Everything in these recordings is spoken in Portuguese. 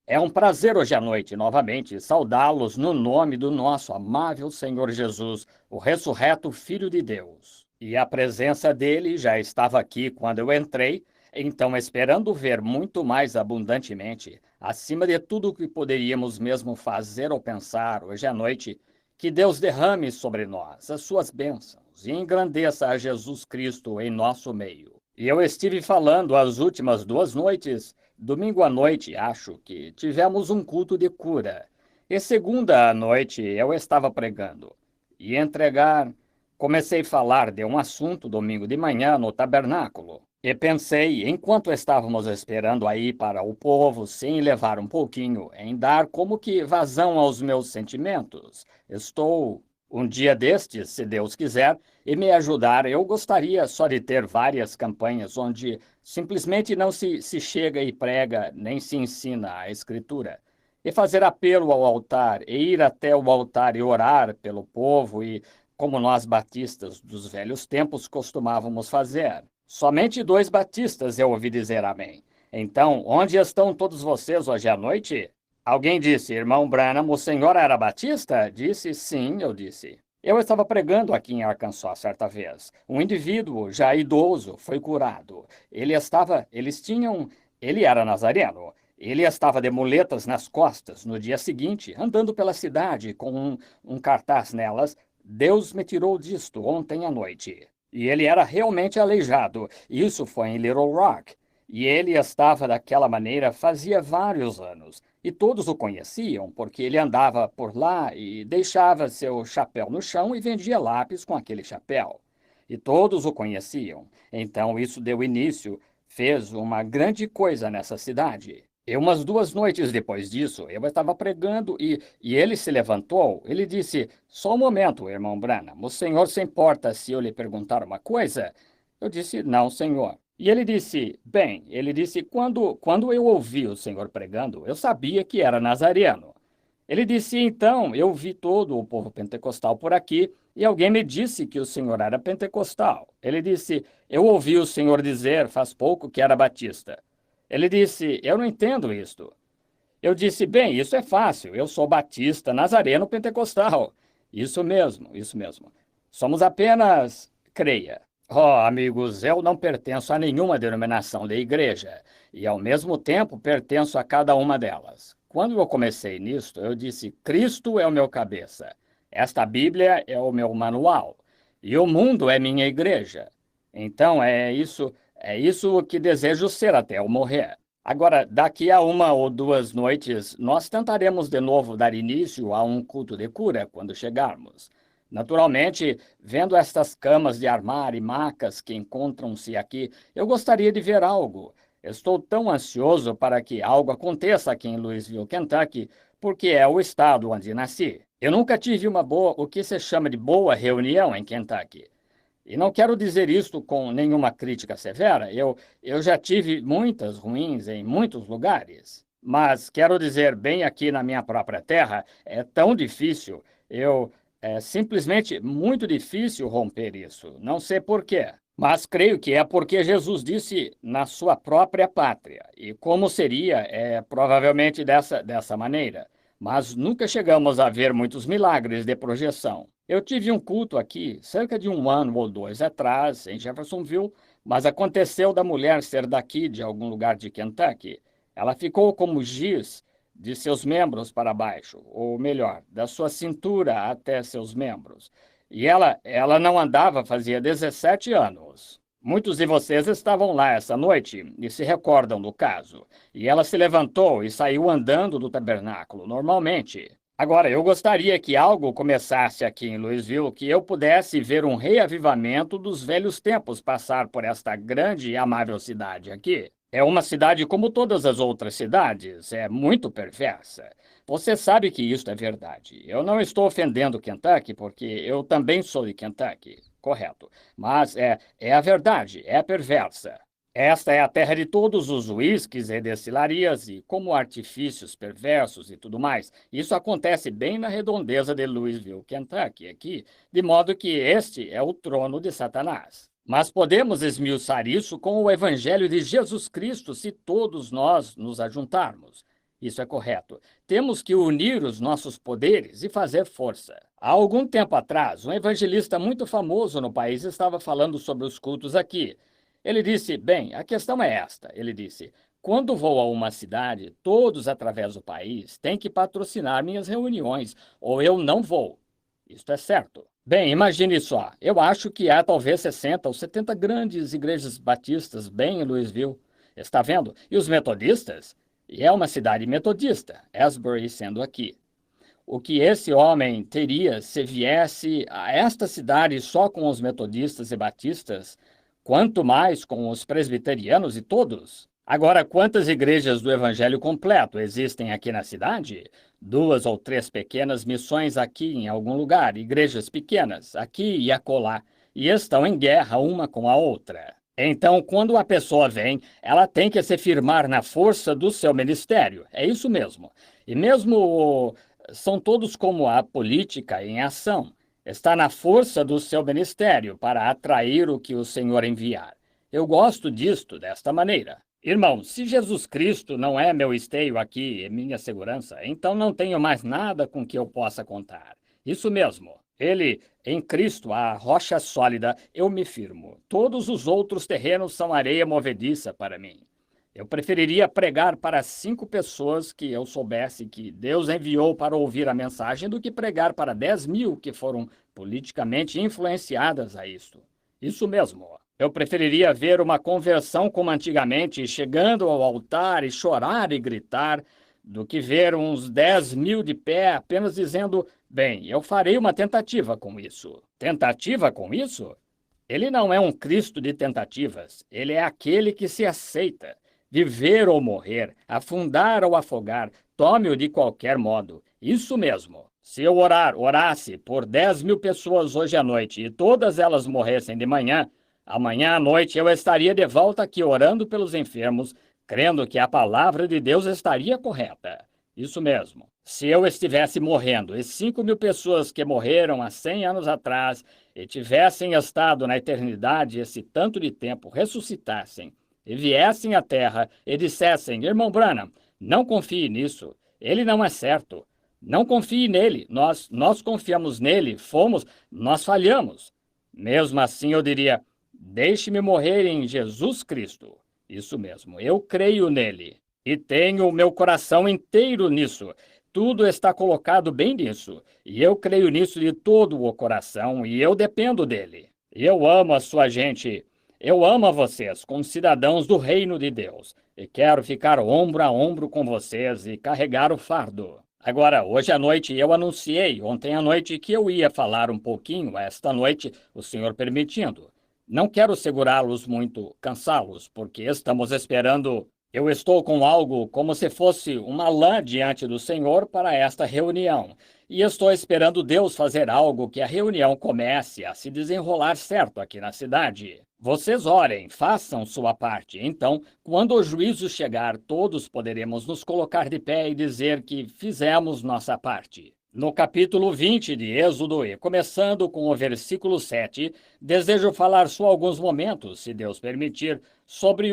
É um prazer hoje à noite, novamente, saudá-los no nome do nosso amável Senhor Jesus, o ressurreto Filho de Deus. E a presença dele já estava aqui quando eu entrei, então, esperando ver muito mais abundantemente, acima de tudo o que poderíamos mesmo fazer ou pensar hoje à noite, que Deus derrame sobre nós as suas bênçãos e engrandeça a Jesus Cristo em nosso meio. E eu estive falando as últimas 2 noites. Domingo à noite, acho que tivemos um culto de cura. E segunda à noite eu estava pregando. E comecei a falar de um assunto domingo de manhã no tabernáculo. E pensei, enquanto estávamos esperando aí para o povo, sem levar um pouquinho, em dar como que vazão aos meus sentimentos. Estou um dia destes, se Deus quiser, e me ajudar. Eu gostaria só de ter várias campanhas onde simplesmente não se chega e prega, nem se ensina a Escritura. E fazer apelo ao altar, e ir até o altar e orar pelo povo, e como nós batistas dos velhos tempos costumávamos fazer. Somente 2 batistas eu ouvi dizer amém. Então, onde estão todos vocês hoje à noite? Alguém disse, irmão Branham, o senhor era batista? Disse, sim, eu disse. Eu estava pregando aqui em Arkansas certa vez. Um indivíduo já idoso foi curado. Ele era nazareno. Ele estava de muletas nas costas no dia seguinte, andando pela cidade com um cartaz nelas. Deus me tirou disto ontem à noite. E ele era realmente aleijado. Isso foi em Little Rock. E ele estava daquela maneira fazia vários anos. E todos o conheciam, porque ele andava por lá e deixava seu chapéu no chão e vendia lápis com aquele chapéu. E todos o conheciam. Então isso deu início, fez uma grande coisa nessa cidade. E umas 2 noites depois disso, eu estava pregando e ele se levantou. Ele disse, só um momento, irmão Branham, o senhor se importa se eu lhe perguntar uma coisa? Eu disse, não, senhor. E ele disse, bem, quando eu ouvi o senhor pregando, eu sabia que era nazareno. Ele disse, então, eu vi todo o povo pentecostal por aqui e alguém me disse que o senhor era pentecostal. Ele disse, eu ouvi o senhor dizer faz pouco que era batista. Ele disse, eu não entendo isto. Eu disse, bem, isso é fácil, eu sou batista, nazareno, pentecostal. Isso mesmo, isso mesmo. Somos apenas, creia. Oh, amigos, eu não pertenço a nenhuma denominação de igreja e, ao mesmo tempo, pertenço a cada uma delas. Quando eu comecei nisto, eu disse: Cristo é o meu cabeça, esta Bíblia é o meu manual e o mundo é minha igreja. Então, é isso que desejo ser até eu morrer. Agora, daqui a 1 ou 2 noites, nós tentaremos de novo dar início a um culto de cura quando chegarmos. Naturalmente, vendo estas camas de armário e macas que encontram-se aqui, eu gostaria de ver algo. Estou tão ansioso para que algo aconteça aqui em Louisville, Kentucky, porque é o estado onde nasci. Eu nunca tive o que se chama de boa reunião em Kentucky. E não quero dizer isto com nenhuma crítica severa, eu já tive muitas ruins em muitos lugares. Mas quero dizer, bem aqui na minha própria terra, é tão difícil, é simplesmente muito difícil romper isso. Não sei por quê. Mas creio que é porque Jesus disse na sua própria pátria. E como seria, provavelmente dessa maneira. Mas nunca chegamos a ver muitos milagres de projeção. Eu tive um culto aqui, cerca de 1 ano ou 2 atrás, em Jeffersonville, mas aconteceu da mulher ser daqui, de algum lugar de Kentucky. Ela ficou como giz de seus membros para baixo, ou melhor, da sua cintura até seus membros. E ela não andava fazia 17 anos. Muitos de vocês estavam lá essa noite e se recordam do caso. E ela se levantou e saiu andando do tabernáculo, normalmente. Agora, eu gostaria que algo começasse aqui em Louisville, que eu pudesse ver um reavivamento dos velhos tempos passar por esta grande e amável cidade aqui. É uma cidade como todas as outras cidades, é muito perversa. Você sabe que isso é verdade. Eu não estou ofendendo Kentucky, porque eu também sou de Kentucky, correto. Mas é a verdade, é perversa. Esta é a terra de todos os uísques e destilarias e como artifícios perversos e tudo mais. Isso acontece bem na redondeza de Louisville, Kentucky, aqui, de modo que este é o trono de Satanás. Mas podemos esmiuçar isso com o Evangelho de Jesus Cristo se todos nós nos ajuntarmos. Isso é correto. Temos que unir os nossos poderes e fazer força. Há algum tempo atrás, um evangelista muito famoso no país estava falando sobre os cultos aqui. Ele disse: Bem, a questão é esta. Ele disse: quando vou a uma cidade, todos através do país têm que patrocinar minhas reuniões, ou eu não vou. Isto é certo. Bem, imagine só. Eu acho que há talvez 60 ou 70 grandes igrejas batistas bem em Louisville. Está vendo? E os metodistas? E é uma cidade metodista, Asbury sendo aqui. O que esse homem teria se viesse a esta cidade só com os metodistas e batistas, quanto mais com os presbiterianos e todos? Agora, quantas igrejas do Evangelho completo existem aqui na cidade? 2 ou 3 pequenas missões aqui em algum lugar, igrejas pequenas, aqui e acolá, e estão em guerra uma com a outra. Então, quando a pessoa vem, ela tem que se firmar na força do seu ministério. É isso mesmo. E mesmo são todos como a política em ação. Está na força do seu ministério para atrair o que o Senhor enviar. Eu gosto disto, desta maneira. Irmão, se Jesus Cristo não é meu esteio aqui e minha segurança, então não tenho mais nada com que eu possa contar. Isso mesmo. Ele, em Cristo, a rocha sólida, eu me firmo. Todos os outros terrenos são areia movediça para mim. Eu preferiria pregar para 5 pessoas que eu soubesse que Deus enviou para ouvir a mensagem do que pregar para 10.000 que foram politicamente influenciadas a isto. Isso mesmo. Eu preferiria ver uma conversão como antigamente, chegando ao altar e chorar e gritar, do que ver uns 10.000 de pé apenas dizendo: bem, eu farei uma tentativa com isso. Tentativa com isso? Ele não é um Cristo de tentativas. Ele é aquele que se aceita. Viver ou morrer, afundar ou afogar, tome-o de qualquer modo. Isso mesmo. Se eu orasse por 10.000 pessoas hoje à noite e todas elas morressem de manhã, amanhã à noite eu estaria de volta aqui orando pelos enfermos, crendo que a palavra de Deus estaria correta. Isso mesmo. Se eu estivesse morrendo e 5.000 pessoas que morreram há 100 anos atrás e tivessem estado na eternidade esse tanto de tempo ressuscitassem e viessem à terra e dissessem: irmão Branham, não confie nisso, ele não é certo. Não confie nele, nós confiamos nele, nós falhamos. Mesmo assim eu diria: deixe-me morrer em Jesus Cristo. Isso mesmo, eu creio nele e tenho o meu coração inteiro nisso. Tudo está colocado bem nisso, e eu creio nisso de todo o coração, e eu dependo dele. Eu amo a sua gente, eu amo a vocês como cidadãos do reino de Deus, e quero ficar ombro a ombro com vocês e carregar o fardo. Agora, hoje à noite eu anunciei, ontem à noite, que eu ia falar um pouquinho, esta noite, o Senhor permitindo. Não quero segurá-los muito, cansá-los, porque estamos esperando. Eu estou com algo como se fosse uma lã diante do Senhor para esta reunião. E estou esperando Deus fazer algo que a reunião comece a se desenrolar certo aqui na cidade. Vocês orem, façam sua parte. Então, quando o juízo chegar, todos poderemos nos colocar de pé e dizer que fizemos nossa parte. No capítulo 20 de Êxodo, e começando com o versículo 7, desejo falar só alguns momentos, se Deus permitir, sobre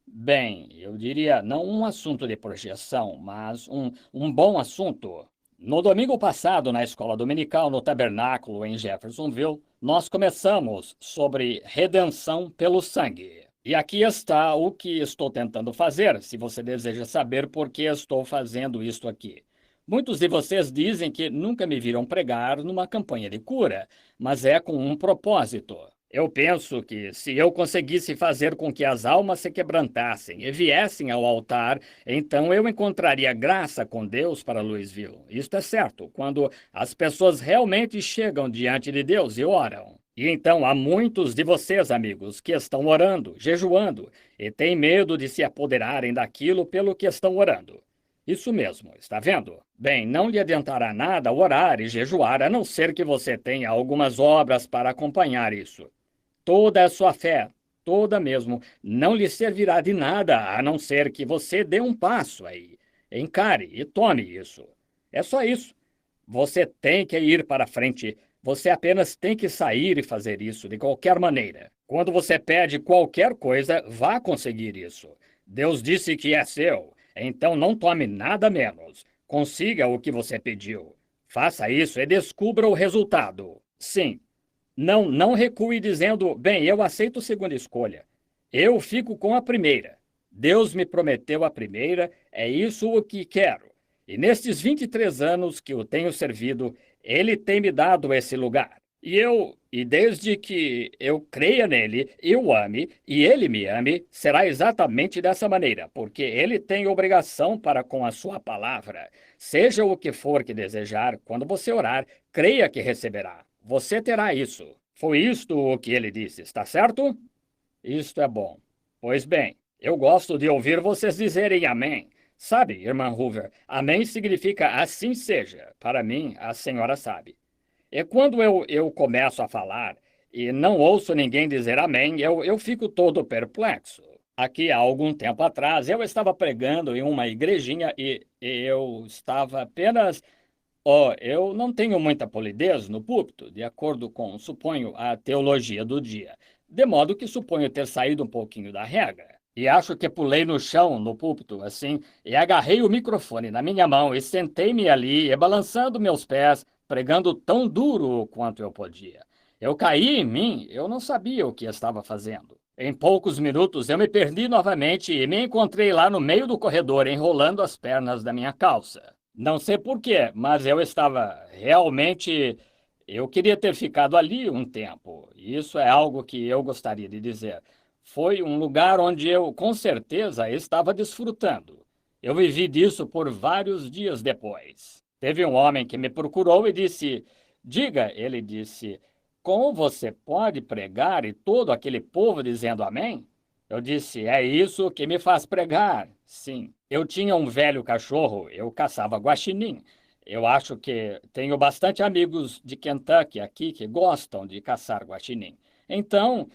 bem, eu diria, não um assunto de projeção, mas um bom assunto. No domingo passado, na escola dominical, no tabernáculo em Jeffersonville, nós começamos sobre redenção pelo sangue. E aqui está o que estou tentando fazer, se você deseja saber por que estou fazendo isto aqui. Muitos de vocês dizem que nunca me viram pregar numa campanha de cura, mas é com um propósito. Eu penso que se eu conseguisse fazer com que as almas se quebrantassem e viessem ao altar, então eu encontraria graça com Deus para Louisville. Isto é certo, quando as pessoas realmente chegam diante de Deus e oram. E então há muitos de vocês, amigos, que estão orando, jejuando, e têm medo de se apoderarem daquilo pelo que estão orando. Isso mesmo, está vendo? Bem, não lhe adiantará nada orar e jejuar, a não ser que você tenha algumas obras para acompanhar isso. Toda a sua fé, toda mesmo, não lhe servirá de nada, a não ser que você dê um passo aí. Encare e tome isso. É só isso. Você tem que ir para frente. Você apenas tem que sair e fazer isso de qualquer maneira. Quando você pede qualquer coisa, vá conseguir isso. Deus disse que é seu. Então não tome nada menos. Consiga o que você pediu. Faça isso e descubra o resultado. Sim, não recue dizendo, bem, eu aceito a segunda escolha. Eu fico com a primeira. Deus me prometeu a primeira, é isso o que quero. E nestes 23 anos que o tenho servido, ele tem me dado esse lugar. E desde que eu creia nele, eu ame e ele me ame, será exatamente dessa maneira, porque ele tem obrigação para com a sua palavra. Seja o que for que desejar, quando você orar, creia que receberá. Você terá isso. Foi isto o que ele disse, está certo? Isto é bom. Pois bem, eu gosto de ouvir vocês dizerem amém. Sabe, irmã Hoover, amém significa assim seja. Para mim, a senhora sabe. E quando eu começo a falar e não ouço ninguém dizer amém, eu fico todo perplexo. Aqui, há algum tempo atrás, eu estava pregando em uma igrejinha e eu estava apenas. Oh, eu não tenho muita polidez no púlpito, de acordo com, suponho, a teologia do dia, de modo que suponho ter saído um pouquinho da regra. E acho que pulei no chão, no púlpito, assim, e agarrei o microfone na minha mão e sentei-me ali, e balançando meus pés, pregando tão duro quanto eu podia. Eu caí em mim, eu não sabia o que estava fazendo. Em poucos minutos eu me perdi novamente e me encontrei lá no meio do corredor, enrolando as pernas da minha calça. Não sei por quê, mas eu estava realmente. Eu queria ter ficado ali um tempo. Isso é algo que eu gostaria de dizer. Foi um lugar onde eu, com certeza, estava desfrutando. Eu vivi disso por vários dias depois. Teve um homem que me procurou e disse: Diga, ele disse, como você pode pregar e todo aquele povo dizendo amém? Eu disse: É isso que me faz pregar. Sim. Eu tinha um velho cachorro, eu caçava guaxinim. Eu acho que tenho bastante amigos de Kentucky aqui que gostam de caçar guaxinim. Então,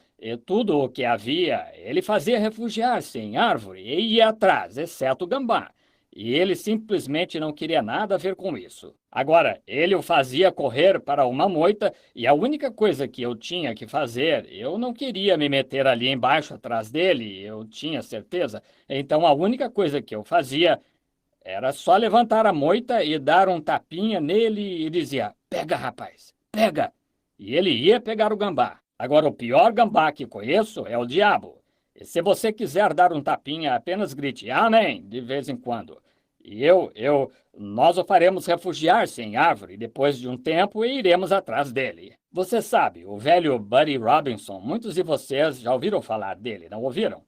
tudo o que havia, ele fazia refugiar-se em árvore e ia atrás, exceto o gambá. E ele simplesmente não queria nada a ver com isso. Agora, ele o fazia correr para uma moita e a única coisa que eu tinha que fazer, eu não queria me meter ali embaixo atrás dele, eu tinha certeza. Então a única coisa que eu fazia era só levantar a moita e dar um tapinha nele e dizia: Pega, rapaz, pega! E ele ia pegar o gambá. Agora, o pior gambá que conheço é o diabo. E se você quiser dar um tapinha, apenas grite Amém de vez em quando. E nós o faremos refugiar-se em árvore depois de um tempo e iremos atrás dele. Você sabe, o velho Buddy Robinson, muitos de vocês já ouviram falar dele, não ouviram?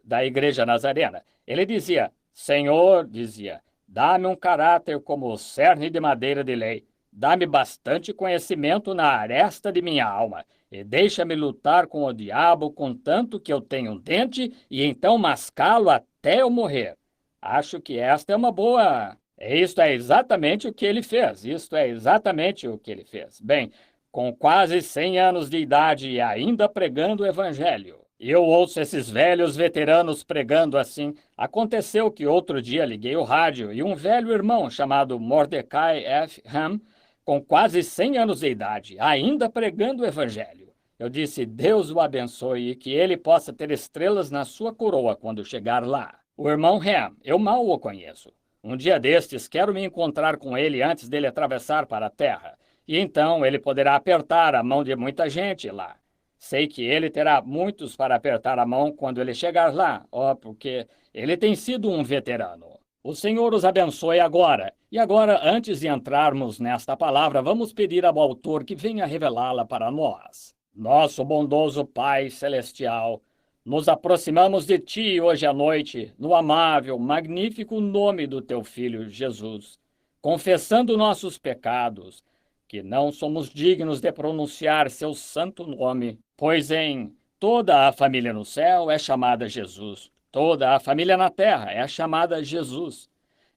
Da Igreja Nazarena. Ele dizia: Senhor, dizia, dá-me um caráter como o cerne de madeira de lei. Dá-me bastante conhecimento na aresta de minha alma, e deixa-me lutar com o diabo, contanto que eu tenha um dente, e então mascá-lo até eu morrer. Acho que esta é uma boa. Isto é exatamente o que ele fez. Isto é exatamente o que ele fez. Bem, com quase 100 anos de idade e ainda pregando o evangelho. Eu ouço esses velhos veteranos pregando assim. Aconteceu que outro dia liguei o rádio e um velho irmão chamado Mordecai F. Ham, com quase 100 anos de idade, ainda pregando o evangelho. Eu disse: Deus o abençoe e que ele possa ter estrelas na sua coroa quando chegar lá. O irmão Ham, eu mal o conheço. Um dia destes, quero me encontrar com ele antes dele atravessar para a terra. E então ele poderá apertar a mão de muita gente lá. Sei que ele terá muitos para apertar a mão quando ele chegar lá, porque ele tem sido um veterano. O Senhor os abençoe agora. E agora, antes de entrarmos nesta palavra, vamos pedir ao autor que venha revelá-la para nós. Nosso bondoso Pai Celestial, nos aproximamos de Ti hoje à noite, no amável, magnífico nome do Teu Filho Jesus, confessando nossos pecados, que não somos dignos de pronunciar Seu santo nome, pois em toda a família no céu é chamada Jesus, toda a família na terra é chamada Jesus.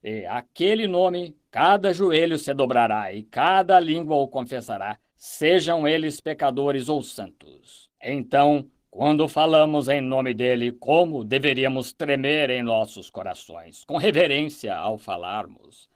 E aquele nome, cada joelho se dobrará e cada língua o confessará, sejam eles pecadores ou santos. Então, quando falamos em nome dele, como deveríamos tremer em nossos corações, com reverência ao falarmos.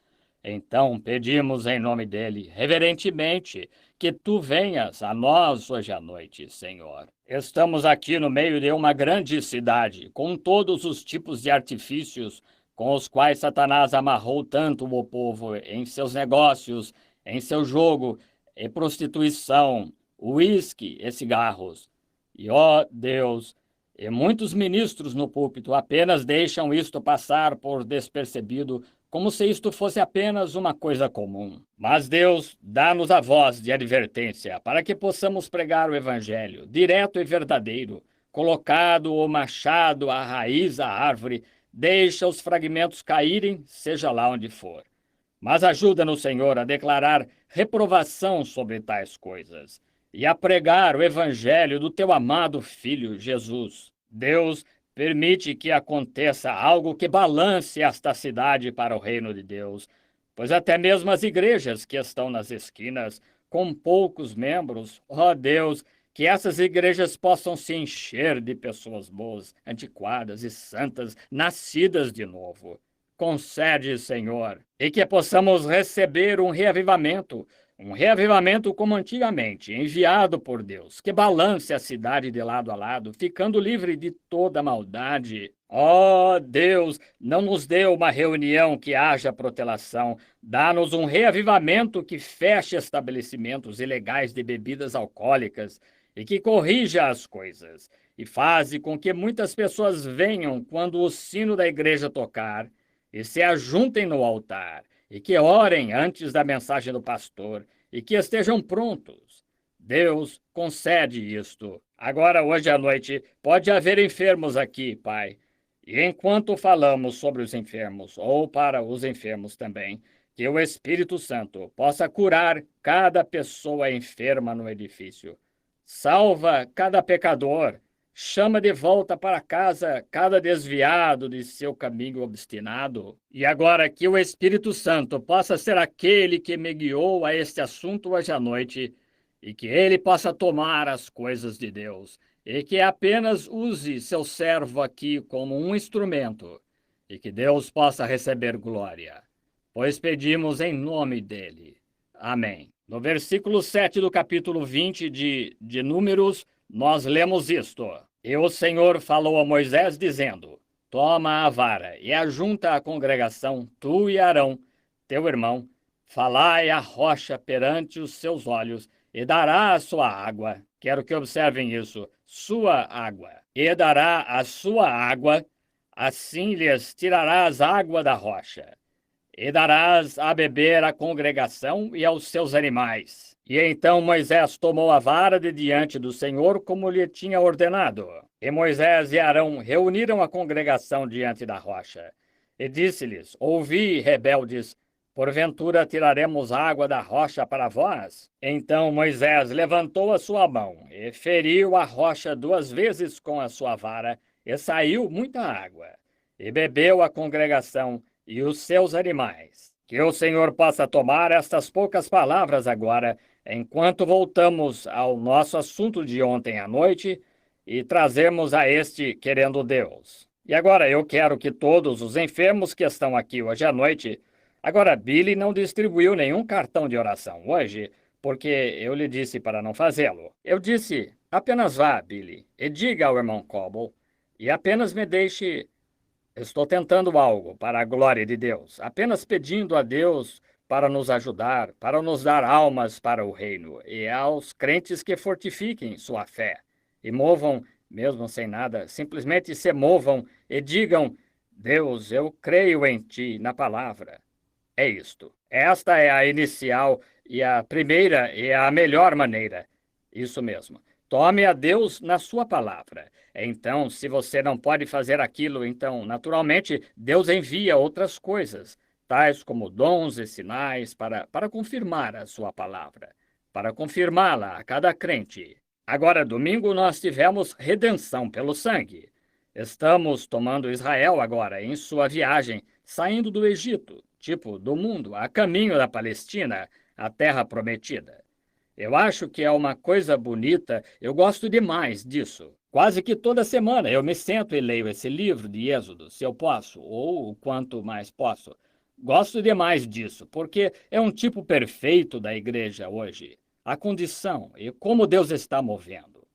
Então, pedimos em nome dele, reverentemente, que tu venhas a nós hoje à noite, Senhor. Estamos aqui no meio de uma grande cidade, com todos os tipos de artifícios com os quais Satanás amarrou tanto o povo em seus negócios, em seu jogo, e prostituição, uísque e cigarros. E, ó Deus, e muitos ministros no púlpito apenas deixam isto passar por despercebido, como se isto fosse apenas uma coisa comum. Mas Deus dá-nos a voz de advertência para que possamos pregar o Evangelho, direto e verdadeiro, colocado o machado à raiz da árvore, deixa os fragmentos caírem, seja lá onde for. Mas ajuda-nos, Senhor, a declarar reprovação sobre tais coisas e a pregar o evangelho do teu amado Filho, Jesus. Deus, permite que aconteça algo que balance esta cidade para o reino de Deus, pois até mesmo as igrejas que estão nas esquinas, com poucos membros, ó Deus, que essas igrejas possam se encher de pessoas boas, antiquadas e santas, nascidas de novo. Concede, Senhor, e que possamos receber um reavivamento como antigamente, enviado por Deus, que balance a cidade de lado a lado, ficando livre de toda maldade. Ó Deus, não nos dê uma reunião que haja protelação, dá-nos um reavivamento que feche estabelecimentos ilegais de bebidas alcoólicas e que corrija as coisas, e faze com que muitas pessoas venham quando o sino da igreja tocar, e se ajuntem no altar, e que orem antes da mensagem do pastor, e que estejam prontos. Deus, concede isto. Agora, hoje à noite, pode haver enfermos aqui, Pai. E enquanto falamos sobre os enfermos, ou para os enfermos também, que o Espírito Santo possa curar cada pessoa enferma no edifício. Salva cada pecador. Chama de volta para casa cada desviado de seu caminho obstinado. E agora que o Espírito Santo possa ser aquele que me guiou a este assunto hoje à noite, e que ele possa tomar as coisas de Deus, e que apenas use seu servo aqui como um instrumento, e que Deus possa receber glória. Pois pedimos em nome dele. Amém. No versículo 7 do capítulo 20 de Números, nós lemos isto. E o Senhor falou a Moisés, dizendo: Toma a vara e ajunta a congregação, tu e Arão, teu irmão, falai a rocha perante os seus olhos, e dará a sua água. Quero que observem isso, sua água. E dará a sua água, assim lhes tirarás água da rocha. E darás a beber à congregação e aos seus animais. E então Moisés tomou a vara de diante do Senhor, como lhe tinha ordenado. E Moisés e Arão reuniram a congregação diante da rocha. E disse-lhes: Ouvi, rebeldes, porventura tiraremos água da rocha para vós? Então Moisés levantou a sua mão e feriu a rocha 2 vezes com a sua vara, e saiu muita água. E bebeu a congregação e os seus animais. Que o Senhor possa tomar estas poucas palavras agora, enquanto voltamos ao nosso assunto de ontem à noite, e trazemos a este querendo Deus. E agora eu quero que todos os enfermos que estão aqui hoje à noite... Agora, Billy não distribuiu nenhum cartão de oração hoje, porque eu lhe disse para não fazê-lo. Eu disse: apenas vá, Billy, e diga ao irmão Coble, e apenas me deixe... Estou tentando algo para a glória de Deus, apenas pedindo a Deus para nos ajudar, para nos dar almas para o reino, e aos crentes que fortifiquem sua fé, e movam, mesmo sem nada, simplesmente se movam e digam: Deus, eu creio em ti, na palavra. É isto. Esta é a inicial e a primeira e a melhor maneira. Isso mesmo. Tome a Deus na sua palavra. Então, se você não pode fazer aquilo, então, naturalmente, Deus envia outras coisas, tais como dons e sinais, para confirmar a sua palavra, para confirmá-la a cada crente. Agora, domingo, nós tivemos redenção pelo sangue. Estamos tomando Israel agora em sua viagem, saindo do Egito, tipo do mundo, a caminho da Palestina, a terra prometida. Eu acho que é uma coisa bonita, eu gosto demais disso. Quase que toda semana eu me sento e leio esse livro de Êxodo, se eu posso, ou o quanto mais posso. Gosto demais disso, porque é um tipo perfeito da igreja hoje. A condição e como Deus está movendo.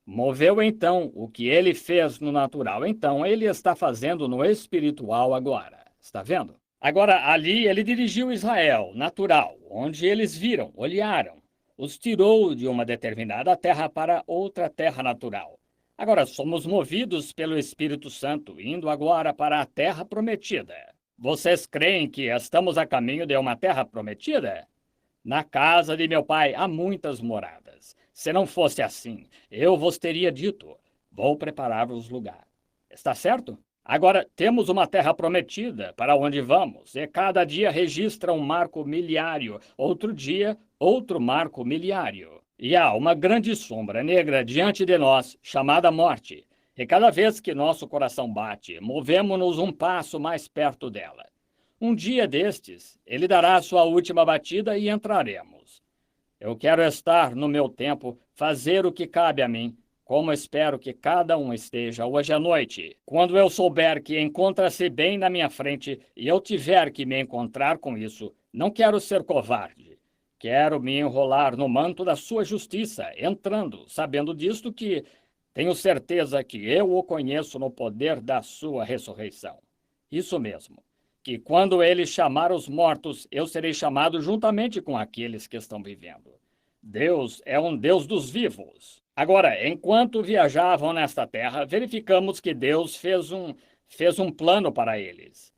Moveu então o que ele fez no natural, então ele está fazendo no espiritual agora. Está vendo? Agora, ali ele dirigiu Israel, natural, onde eles viram, olharam, os tirou de uma determinada terra para outra terra natural. Agora, somos movidos pelo Espírito Santo, indo agora para a terra prometida. Vocês creem que estamos a caminho de uma terra prometida? Na casa de meu pai há muitas moradas. Se não fosse assim, eu vos teria dito: vou preparar-vos lugar. Está certo? Agora, temos uma terra prometida para onde vamos, e cada dia registra um marco miliário, outro dia, outro marco miliário. E há uma grande sombra negra diante de nós, chamada morte. E cada vez que nosso coração bate, movemos-nos um passo mais perto dela. Um dia destes, ele dará a sua última batida e entraremos. Eu quero estar no meu tempo, fazer o que cabe a mim, como espero que cada um esteja hoje à noite. Quando eu souber que encontra-se bem na minha frente e eu tiver que me encontrar com isso, não quero ser covarde. Quero me enrolar no manto da sua justiça, entrando, sabendo disto que tenho certeza que eu o conheço no poder da sua ressurreição. Isso mesmo, que quando ele chamar os mortos, eu serei chamado juntamente com aqueles que estão vivendo. Deus é um Deus dos vivos. Agora, enquanto viajavam nesta terra, verificamos que Deus fez um plano para eles.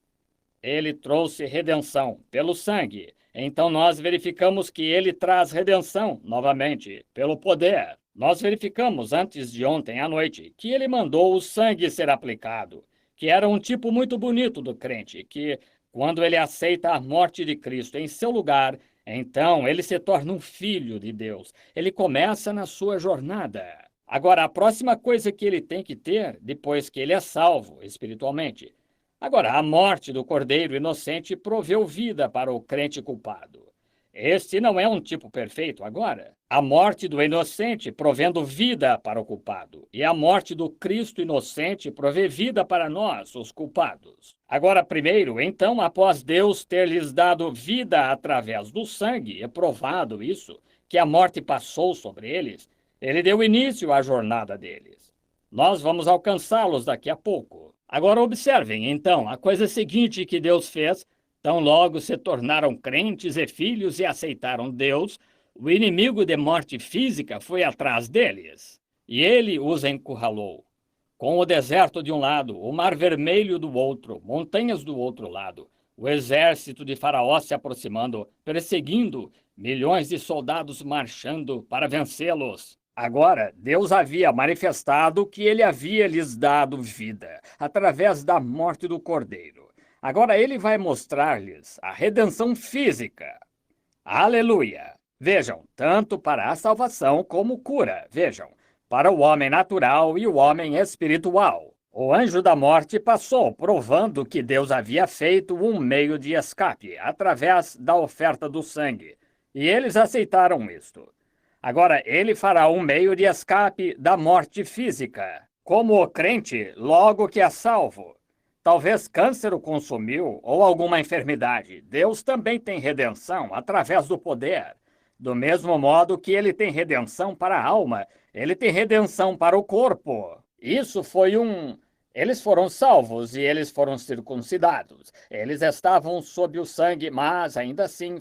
Ele trouxe redenção pelo sangue. Então nós verificamos que ele traz redenção novamente pelo poder. Nós verificamos antes de ontem à noite que ele mandou o sangue ser aplicado, que era um tipo muito bonito do crente, que quando ele aceita a morte de Cristo em seu lugar, então ele se torna um filho de Deus. Ele começa na sua jornada. Agora, a próxima coisa que ele tem que ter, depois que ele é salvo espiritualmente. Agora, a morte do Cordeiro inocente proveu vida para o crente culpado. Este não é um tipo perfeito agora. A morte do inocente provendo vida para o culpado, e a morte do Cristo inocente provê vida para nós, os culpados. Agora, primeiro, então, após Deus ter lhes dado vida através do sangue, e provado isso, que a morte passou sobre eles, ele deu início à jornada deles. Nós vamos alcançá-los daqui a pouco. Agora observem, então, a coisa seguinte que Deus fez. Tão logo se tornaram crentes e filhos e aceitaram Deus, o inimigo de morte física foi atrás deles, e ele os encurralou. Com o deserto de um lado, o mar vermelho do outro, montanhas do outro lado, o exército de Faraó se aproximando, perseguindo, milhões de soldados marchando para vencê-los. Agora, Deus havia manifestado que ele havia lhes dado vida, através da morte do Cordeiro. Agora ele vai mostrar-lhes a redenção física. Aleluia! Vejam, tanto para a salvação como cura. Vejam, para o homem natural e o homem espiritual. O anjo da morte passou, provando que Deus havia feito um meio de escape através da oferta do sangue. E eles aceitaram isto. Agora ele fará um meio de escape da morte física. Como o crente, logo que é salvo. Talvez câncer o consumiu ou alguma enfermidade. Deus também tem redenção através do poder. Do mesmo modo que ele tem redenção para a alma, ele tem redenção para o corpo. Isso foi Eles foram salvos e eles foram circuncidados. Eles estavam sob o sangue, mas ainda assim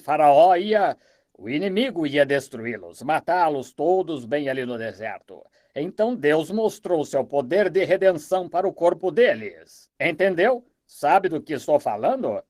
o inimigo ia destruí-los, matá-los todos bem ali no deserto. Então Deus mostrou seu poder de redenção para o corpo deles. Entendeu? Sabe do que estou falando?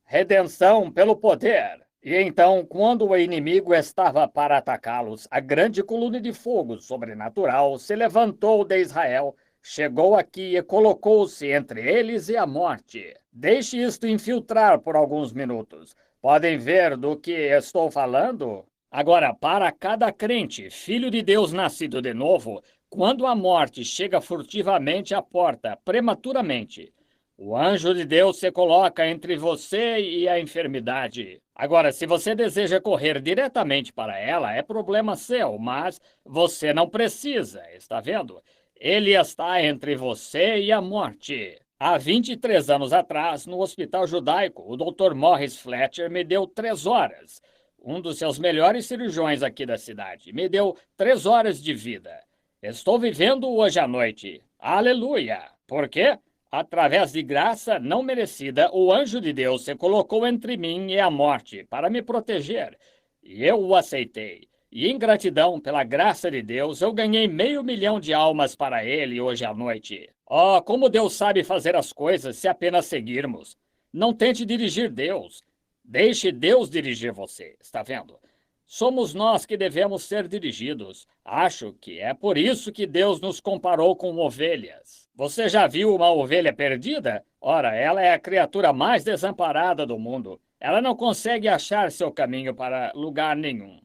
Redenção pelo poder. E então, quando o inimigo estava para atacá-los, a grande coluna de fogo sobrenatural se levantou de Israel, chegou aqui e colocou-se entre eles e a morte. Deixe isto infiltrar por alguns minutos. Podem ver do que estou falando? Agora, para cada crente, filho de Deus nascido de novo, quando a morte chega furtivamente à porta, prematuramente, o anjo de Deus se coloca entre você e a enfermidade. Agora, se você deseja correr diretamente para ela, é problema seu, mas você não precisa, está vendo? Ele está entre você e a morte. Há 23 anos atrás, no hospital judaico, o Dr. Morris Fletcher me deu 3 horas. Um dos seus melhores cirurgiões aqui da cidade me deu 3 horas de vida. Estou vivendo hoje à noite. Aleluia! Por quê? Através de graça não merecida, o anjo de Deus se colocou entre mim e a morte para me proteger, e eu o aceitei. E em gratidão pela graça de Deus, eu ganhei 500 mil de almas para ele hoje à noite. Oh, como Deus sabe fazer as coisas se apenas seguirmos. Não tente dirigir Deus. Deixe Deus dirigir você, está vendo? Somos nós que devemos ser dirigidos. Acho que é por isso que Deus nos comparou com ovelhas. Você já viu uma ovelha perdida? Ora, ela é a criatura mais desamparada do mundo. Ela não consegue achar seu caminho para lugar nenhum.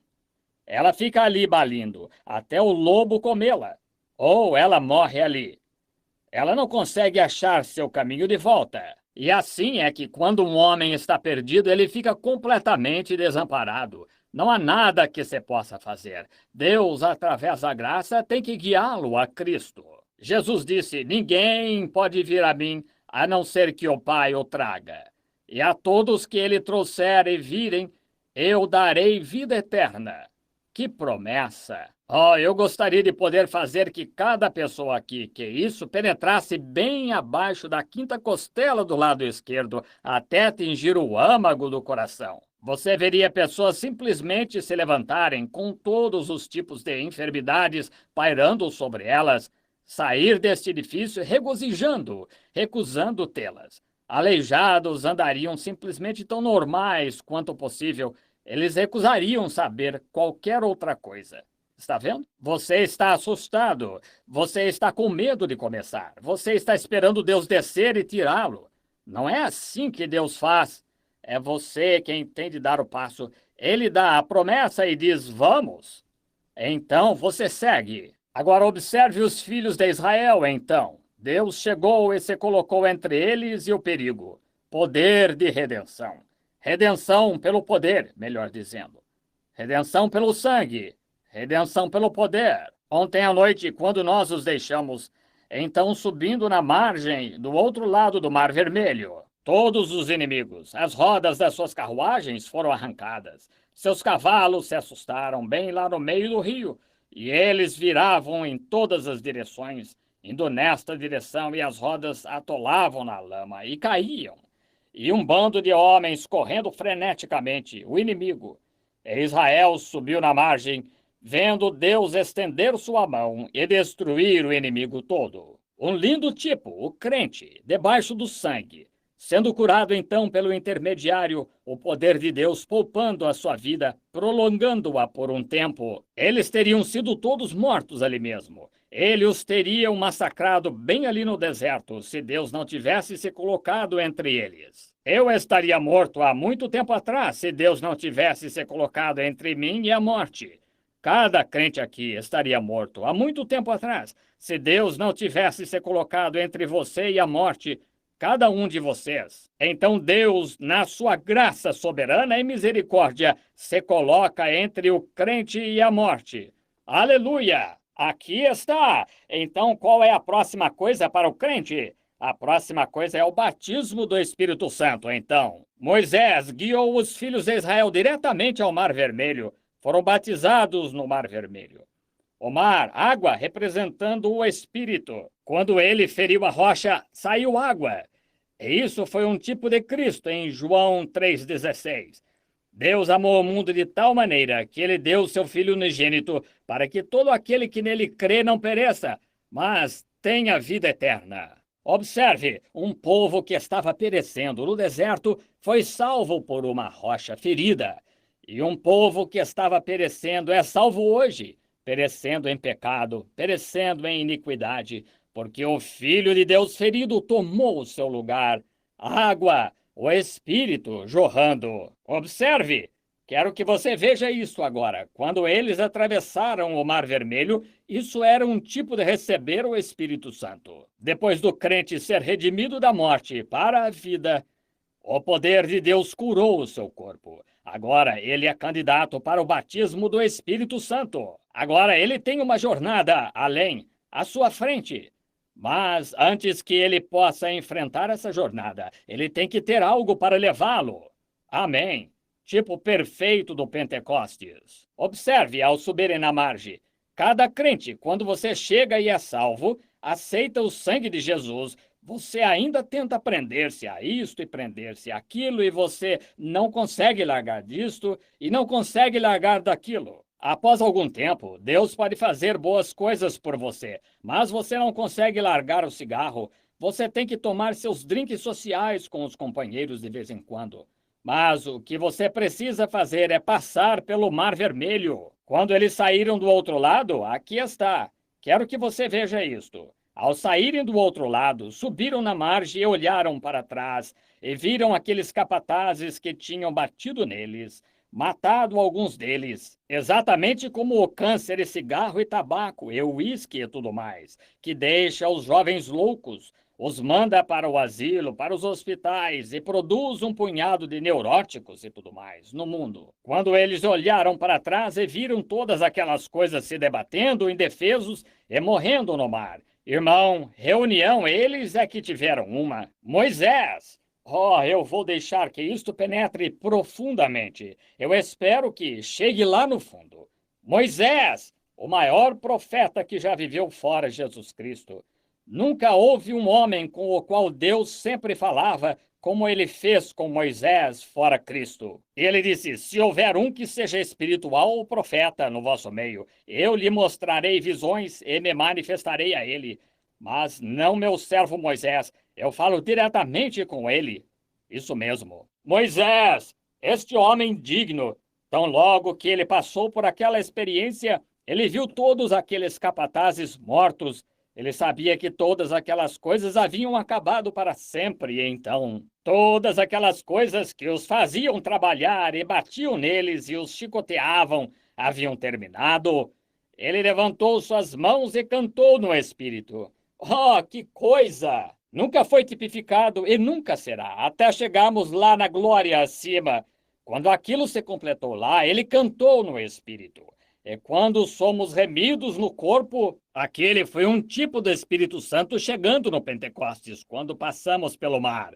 Ela fica ali balindo, até o lobo comê-la. Ou ela morre ali. Ela não consegue achar seu caminho de volta. E assim é que quando um homem está perdido, ele fica completamente desamparado. Não há nada que se possa fazer. Deus, através da graça, tem que guiá-lo a Cristo. Jesus disse: ninguém pode vir a mim a não ser que o Pai o traga. E a todos que ele trouxer e virem, eu darei vida eterna. Que promessa! Oh, eu gostaria de poder fazer que cada pessoa aqui que isso penetrasse bem abaixo da quinta costela do lado esquerdo, até atingir o âmago do coração. Você veria pessoas simplesmente se levantarem com todos os tipos de enfermidades pairando sobre elas, sair deste edifício regozijando, recusando tê-las. Aleijados andariam simplesmente tão normais quanto possível. Eles recusariam saber qualquer outra coisa. Está vendo? Você está assustado. Você está com medo de começar. Você está esperando Deus descer e tirá-lo. Não é assim que Deus faz. É você quem tem de dar o passo. Ele dá a promessa e diz: vamos. Então você segue. Agora observe os filhos de Israel, então. Deus chegou e se colocou entre eles e o perigo. Poder de redenção. Redenção pelo poder, melhor dizendo. Redenção pelo sangue. Redenção pelo poder. Ontem à noite, quando nós os deixamos, então subindo na margem do outro lado do Mar Vermelho, todos os inimigos, as rodas das suas carruagens foram arrancadas. Seus cavalos se assustaram bem lá no meio do rio, e eles viravam em todas as direções, indo nesta direção, e as rodas atolavam na lama e caíam. E um bando de homens correndo freneticamente, o inimigo. E Israel subiu na margem, vendo Deus estender sua mão e destruir o inimigo todo. Um lindo tipo, o crente, debaixo do sangue, sendo curado então pelo intermediário, o poder de Deus poupando a sua vida, prolongando-a por um tempo. Eles teriam sido todos mortos ali mesmo. Ele os teriam massacrado bem ali no deserto, se Deus não tivesse se colocado entre eles. Eu estaria morto há muito tempo atrás, se Deus não tivesse se colocado entre mim e a morte. Cada crente aqui estaria morto há muito tempo atrás, se Deus não tivesse se colocado entre você e a morte, cada um de vocês. Então Deus, na sua graça soberana e misericórdia, se coloca entre o crente e a morte. Aleluia! Aqui está! Então qual é a próxima coisa para o crente? A próxima coisa é o batismo do Espírito Santo, então. Moisés guiou os filhos de Israel diretamente ao Mar Vermelho. Foram batizados no Mar Vermelho. O mar, água, representando o Espírito. Quando ele feriu a rocha, saiu água. E isso foi um tipo de Cristo em João 3,16. Deus amou o mundo de tal maneira que ele deu seu Filho unigênito para que todo aquele que nele crê não pereça, mas tenha vida eterna. Observe, um povo que estava perecendo no deserto foi salvo por uma rocha ferida. E um povo que estava perecendo é salvo hoje, perecendo em pecado, perecendo em iniquidade, porque o Filho de Deus ferido tomou o seu lugar. Água, o Espírito jorrando. Observe, quero que você veja isso agora. Quando eles atravessaram o Mar Vermelho, isso era um tipo de receber o Espírito Santo. Depois do crente ser redimido da morte para a vida, o poder de Deus curou o seu corpo. Agora ele é candidato para o batismo do Espírito Santo. Agora ele tem uma jornada além, à sua frente. Mas antes que ele possa enfrentar essa jornada, ele tem que ter algo para levá-lo. Amém. Tipo perfeito do Pentecostes. Observe ao subirem na margem. Cada crente, quando você chega e é salvo, aceita o sangue de Jesus, Você ainda tenta prender-se a isto e prender-se àquilo, e você não consegue largar disto e não consegue largar daquilo. Após algum tempo, Deus pode fazer boas coisas por você, mas você não consegue largar o cigarro. Você tem que tomar seus drinks sociais com os companheiros de vez em quando. Mas o que você precisa fazer é passar pelo Mar Vermelho. Quando eles saíram do outro lado, aqui está. Quero que você veja isto. Ao saírem do outro lado, subiram na margem e olharam para trás, e viram aqueles capatazes que tinham batido neles, matado alguns deles, exatamente como o câncer e cigarro e tabaco, e o uísque e tudo mais, que deixa os jovens loucos, os manda para o asilo, para os hospitais, e produz um punhado de neuróticos e tudo mais no mundo. Quando eles olharam para trás e viram todas aquelas coisas se debatendo, indefesos e morrendo no mar, irmão, reunião, eles é que tiveram uma. Moisés! Oh, eu vou deixar que isto penetre profundamente. Eu espero que chegue lá no fundo. Moisés, o maior profeta que já viveu fora Jesus Cristo. Nunca houve um homem com o qual Deus sempre falava como ele fez com Moisés fora Cristo. Ele disse: se houver um que seja espiritual ou profeta no vosso meio, eu lhe mostrarei visões e me manifestarei a ele. Mas não meu servo Moisés, eu falo diretamente com ele. Isso mesmo. Moisés, este homem digno, tão logo que ele passou por aquela experiência, ele viu todos aqueles capatazes mortos. Ele sabia que todas aquelas coisas haviam acabado para sempre, e então todas aquelas coisas que os faziam trabalhar e batiam neles e os chicoteavam haviam terminado. Ele levantou suas mãos e cantou no Espírito. Oh, que coisa! Nunca foi tipificado e nunca será, até chegarmos lá na glória acima. Quando aquilo se completou lá, ele cantou no Espírito. E quando somos remidos no corpo, aquele foi um tipo do Espírito Santo chegando no Pentecostes, quando passamos pelo mar.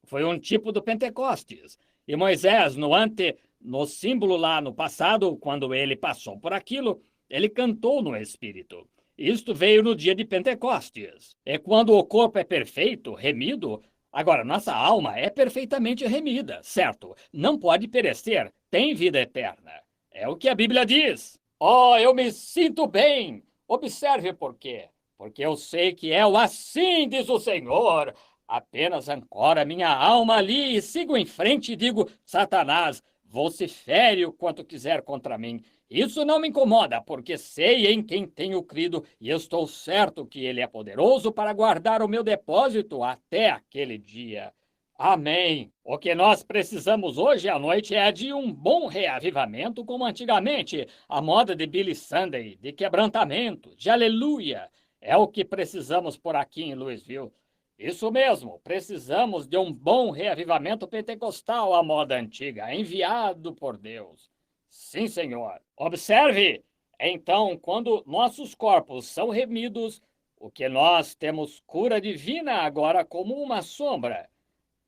Foi um tipo do Pentecostes. E Moisés, no símbolo lá no passado, quando ele passou por aquilo, ele cantou no Espírito. Isto veio no dia de Pentecostes. É quando o corpo é perfeito, remido. Agora, nossa alma é perfeitamente remida, certo? Não pode perecer, tem vida eterna. É o que a Bíblia diz. Oh, eu me sinto bem. Observe por quê. Porque eu sei que é o assim diz o Senhor. Apenas ancora minha alma ali e sigo em frente e digo: Satanás, vocifere o quanto quiser contra mim. Isso não me incomoda, porque sei em quem tenho crido e estou certo que ele é poderoso para guardar o meu depósito até aquele dia. Amém. O que nós precisamos hoje à noite é de um bom reavivamento, como antigamente, a moda de Billy Sunday, de quebrantamento, de aleluia. É o que precisamos por aqui em Louisville. Isso mesmo, precisamos de um bom reavivamento pentecostal à moda antiga, enviado por Deus. Sim, Senhor. Observe, então, quando nossos corpos são remidos, o que nós temos cura divina agora como uma sombra.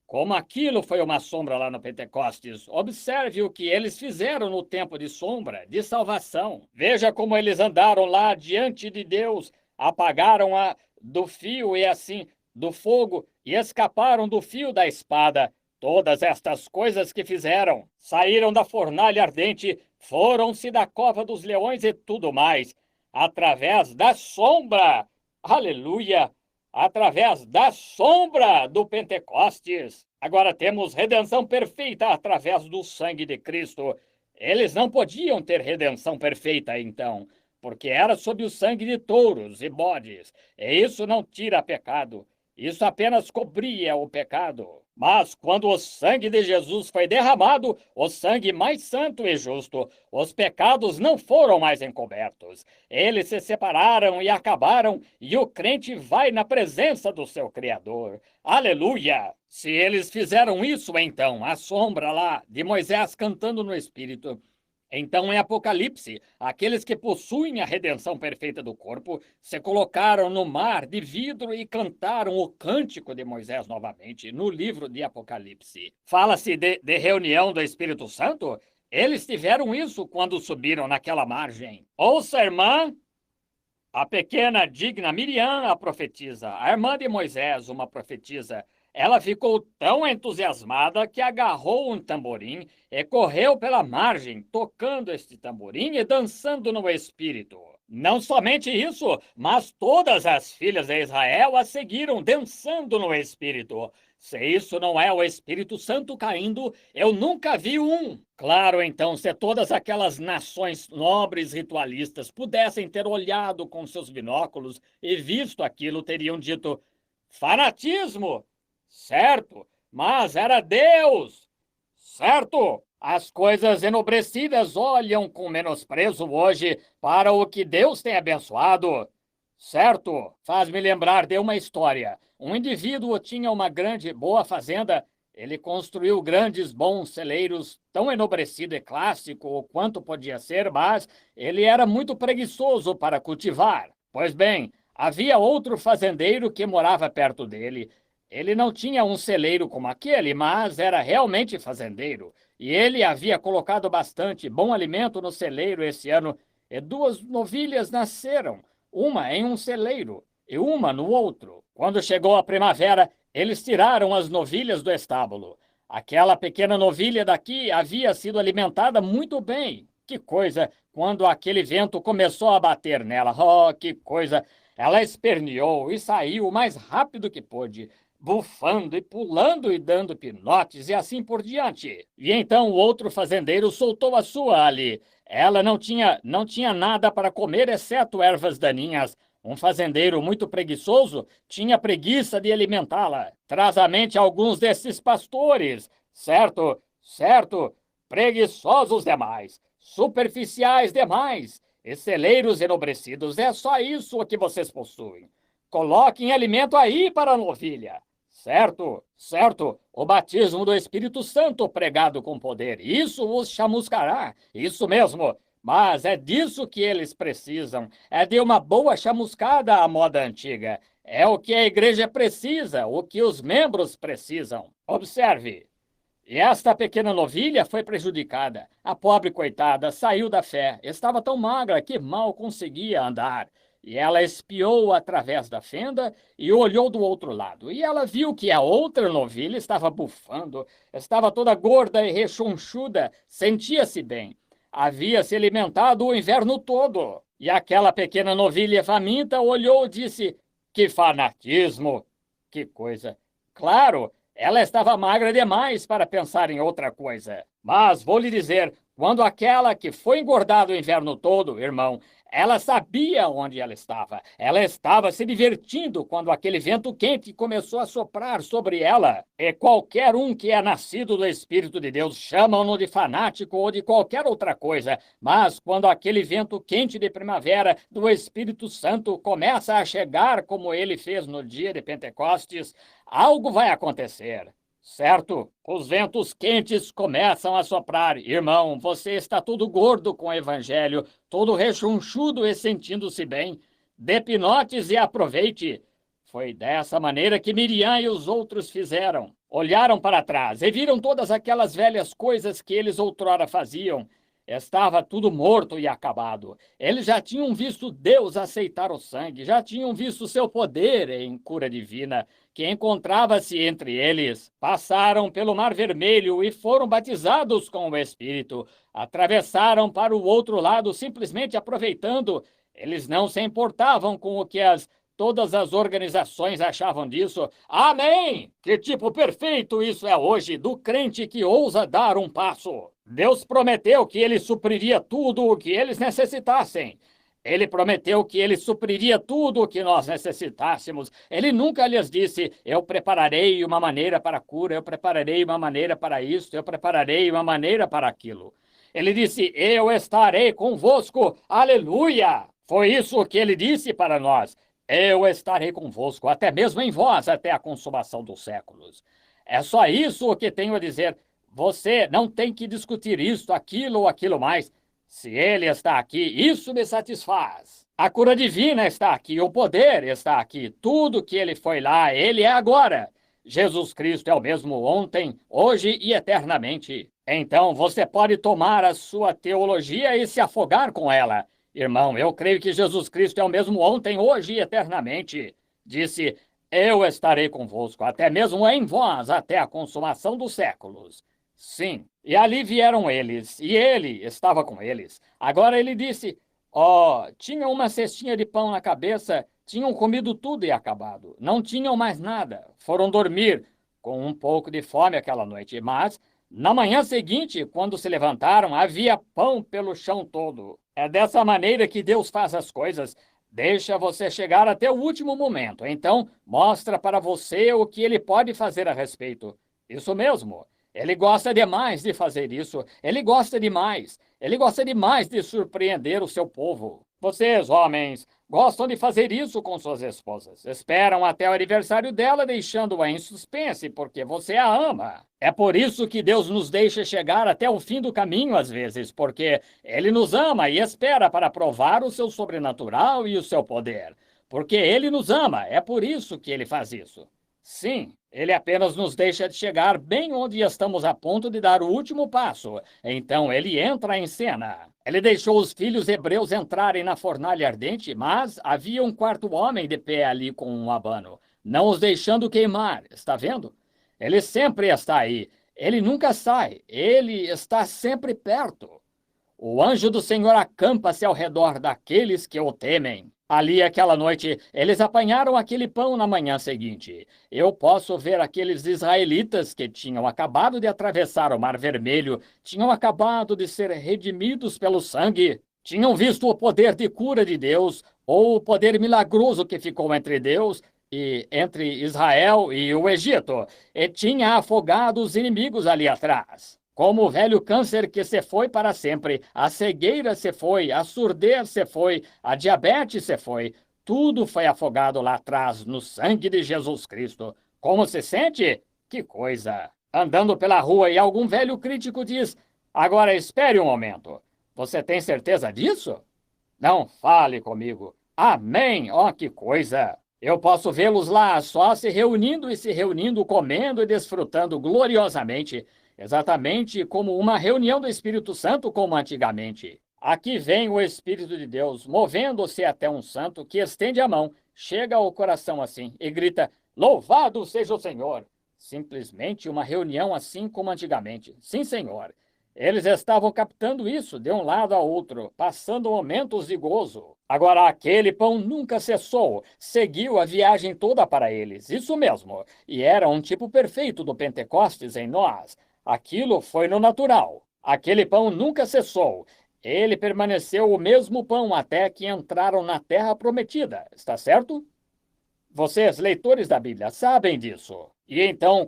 Como aquilo foi uma sombra lá no Pentecostes, observe o que eles fizeram no tempo de sombra, de salvação. Veja como eles andaram lá diante de Deus, apagaram do fio e assim do fogo e escaparam do fio da espada. Todas estas coisas que fizeram, saíram da fornalha ardente, foram-se da cova dos leões e tudo mais, através da sombra. Aleluia! Através da sombra do Pentecostes. Agora temos redenção perfeita através do sangue de Cristo. Eles não podiam ter redenção perfeita, então, porque era sob o sangue de touros e bodes. E isso não tira pecado. Isso apenas cobria o pecado. Mas quando o sangue de Jesus foi derramado, o sangue mais santo e justo, os pecados não foram mais encobertos. Eles se separaram e acabaram, e o crente vai na presença do seu Criador. Aleluia! Se eles fizeram isso, então, a sombra lá de Moisés cantando no Espírito. Então, em Apocalipse, aqueles que possuem a redenção perfeita do corpo se colocaram no mar de vidro e cantaram o cântico de Moisés novamente, no livro de Apocalipse. Fala-se de reunião do Espírito Santo? Eles tiveram isso quando subiram naquela margem. Ouça, irmã, A pequena, digna Miriam, a profetisa, a irmã de Moisés, uma profetisa, ela ficou tão entusiasmada que agarrou um tamborim e correu pela margem, tocando este tamborim e dançando no espírito. Não somente isso, mas todas as filhas de Israel a seguiram dançando no espírito. Se isso não é o Espírito Santo caindo, eu nunca vi um. Claro, então, se todas aquelas nações nobres ritualistas pudessem ter olhado com seus binóculos e visto aquilo, teriam dito: fanatismo! Certo, mas era Deus! Certo! As coisas enobrecidas olham com menosprezo hoje para o que Deus tem abençoado. Certo, faz-me lembrar de uma história. Um indivíduo tinha uma grande, boa fazenda. Ele construiu grandes, bons celeiros, tão enobrecido e clássico quanto podia ser, mas ele era muito preguiçoso para cultivar. Pois bem, havia outro fazendeiro que morava perto dele. Ele não tinha um celeiro como aquele, mas era realmente fazendeiro. E ele havia colocado bastante bom alimento no celeiro esse ano, e 2 novilhas nasceram, uma em um celeiro e uma no outro. Quando chegou a primavera, eles tiraram as novilhas do estábulo. Aquela pequena novilha daqui havia sido alimentada muito bem. Que coisa, quando aquele vento começou a bater nela. Oh, que coisa! Ela esperneou e saiu o mais rápido que pôde, bufando e pulando e dando pinotes e assim por diante. E então o outro fazendeiro soltou a sua ali. Ela não tinha nada para comer exceto ervas daninhas. Um fazendeiro muito preguiçoso tinha preguiça de alimentá-la. Traz à mente alguns desses pastores, certo? Certo? Preguiçosos demais, superficiais demais, e celeiros enobrecidos. É só isso o que vocês possuem. Coloquem alimento aí para a novilha. Certo, certo, o batismo do Espírito Santo pregado com poder, isso os chamuscará, isso mesmo, mas é disso que eles precisam, é de uma boa chamuscada à moda antiga, é o que a igreja precisa, o que os membros precisam. Observe, e esta pequena novilha foi prejudicada, a pobre coitada saiu da fé, estava tão magra que mal conseguia andar. E ela espiou através da fenda e olhou do outro lado. E ela viu que a outra novilha estava bufando, estava toda gorda e rechonchuda, sentia-se bem. Havia se alimentado o inverno todo. E aquela pequena novilha faminta olhou e disse: que fanatismo! Que coisa! Claro, ela estava magra demais para pensar em outra coisa. Mas vou lhe dizer, quando aquela que foi engordada o inverno todo, irmão, ela sabia onde ela estava. Ela estava se divertindo quando aquele vento quente começou a soprar sobre ela. E qualquer um que é nascido do Espírito de Deus chamam-no de fanático ou de qualquer outra coisa. Mas quando aquele vento quente de primavera do Espírito Santo começa a chegar como ele fez no dia de Pentecostes, algo vai acontecer. Certo, os ventos quentes começam a soprar. Irmão, você está todo gordo com o evangelho, todo rechonchudo e sentindo-se bem. Dê pinotes e aproveite. Foi dessa maneira que Miriam e os outros fizeram. Olharam para trás e viram todas aquelas velhas coisas que eles outrora faziam. Estava tudo morto e acabado. Eles já tinham visto Deus aceitar o sangue, já tinham visto seu poder em cura divina, que encontrava-se entre eles. Passaram pelo Mar Vermelho e foram batizados com o Espírito. Atravessaram para o outro lado simplesmente aproveitando. Eles não se importavam com o que todas as organizações achavam disso. Amém! Que tipo perfeito isso é hoje do crente que ousa dar um passo. Deus prometeu que ele supriria tudo o que eles necessitassem. Ele prometeu que ele supriria tudo o que nós necessitássemos. Ele nunca lhes disse: eu prepararei uma maneira para a cura, eu prepararei uma maneira para isto, eu prepararei uma maneira para aquilo. Ele disse: eu estarei convosco, aleluia! Foi isso que ele disse para nós. Eu estarei convosco, até mesmo em vós, até a consumação dos séculos. É só isso o que tenho a dizer. Você não tem que discutir isto, aquilo ou aquilo mais. Se ele está aqui, isso me satisfaz. A cura divina está aqui, o poder está aqui. Tudo que ele foi lá, ele é agora. Jesus Cristo é o mesmo ontem, hoje e eternamente. Então você pode tomar a sua teologia e se afogar com ela. Irmão, eu creio que Jesus Cristo é o mesmo ontem, hoje e eternamente. Disse, eu estarei convosco, até mesmo em vós, até a consumação dos séculos. Sim, e ali vieram eles, e ele estava com eles. Agora ele disse, tinham uma cestinha de pão na cabeça, tinham comido tudo e acabado. Não tinham mais nada. Foram dormir com um pouco de fome aquela noite, mas na manhã seguinte, quando se levantaram, havia pão pelo chão todo. É dessa maneira que Deus faz as coisas. Deixa você chegar até o último momento. Então, mostra para você o que ele pode fazer a respeito. Isso mesmo. Ele gosta demais de fazer isso. Ele gosta demais. Ele gosta demais de surpreender o seu povo. Vocês, homens, gostam de fazer isso com suas esposas. Esperam até o aniversário dela, deixando-a em suspense, porque você a ama. É por isso que Deus nos deixa chegar até o fim do caminho, às vezes, porque Ele nos ama e espera para provar o seu sobrenatural e o seu poder. Porque Ele nos ama, é por isso que Ele faz isso. Sim, Ele apenas nos deixa chegar bem onde estamos a ponto de dar o último passo. Então Ele entra em cena. Ele deixou os filhos hebreus entrarem na fornalha ardente, mas havia um quarto homem de pé ali com um abano, não os deixando queimar. Está vendo? Ele sempre está aí. Ele nunca sai. Ele está sempre perto. O anjo do Senhor acampa-se ao redor daqueles que o temem. Ali, aquela noite, eles apanharam aquele pão na manhã seguinte. Eu posso ver aqueles israelitas que tinham acabado de atravessar o Mar Vermelho, tinham acabado de ser redimidos pelo sangue, tinham visto o poder de cura de Deus, ou o poder milagroso que ficou entre Deus e entre Israel e o Egito, e tinha afogado os inimigos ali atrás. Como o velho câncer que se foi para sempre, a cegueira se foi, a surdez se foi, a diabetes se foi, tudo foi afogado lá atrás no sangue de Jesus Cristo. Como se sente? Que coisa! Andando pela rua e algum velho crítico diz: agora espere um momento. Você tem certeza disso? Não fale comigo. Amém! Que coisa! Eu posso vê-los lá só se reunindo, comendo e desfrutando gloriosamente. Exatamente como uma reunião do Espírito Santo, como antigamente. Aqui vem o Espírito de Deus, movendo-se até um santo que estende a mão, chega ao coração assim e grita: louvado seja o Senhor! Simplesmente uma reunião assim como antigamente. Sim, Senhor. Eles estavam captando isso de um lado a outro, passando momentos de gozo. Agora, aquele pão nunca cessou, seguiu a viagem toda para eles, isso mesmo, e era um tipo perfeito do Pentecostes em nós. Aquilo foi no natural. Aquele pão nunca cessou. Ele permaneceu o mesmo pão até que entraram na terra prometida, está certo? Vocês, leitores da Bíblia, sabem disso. E então,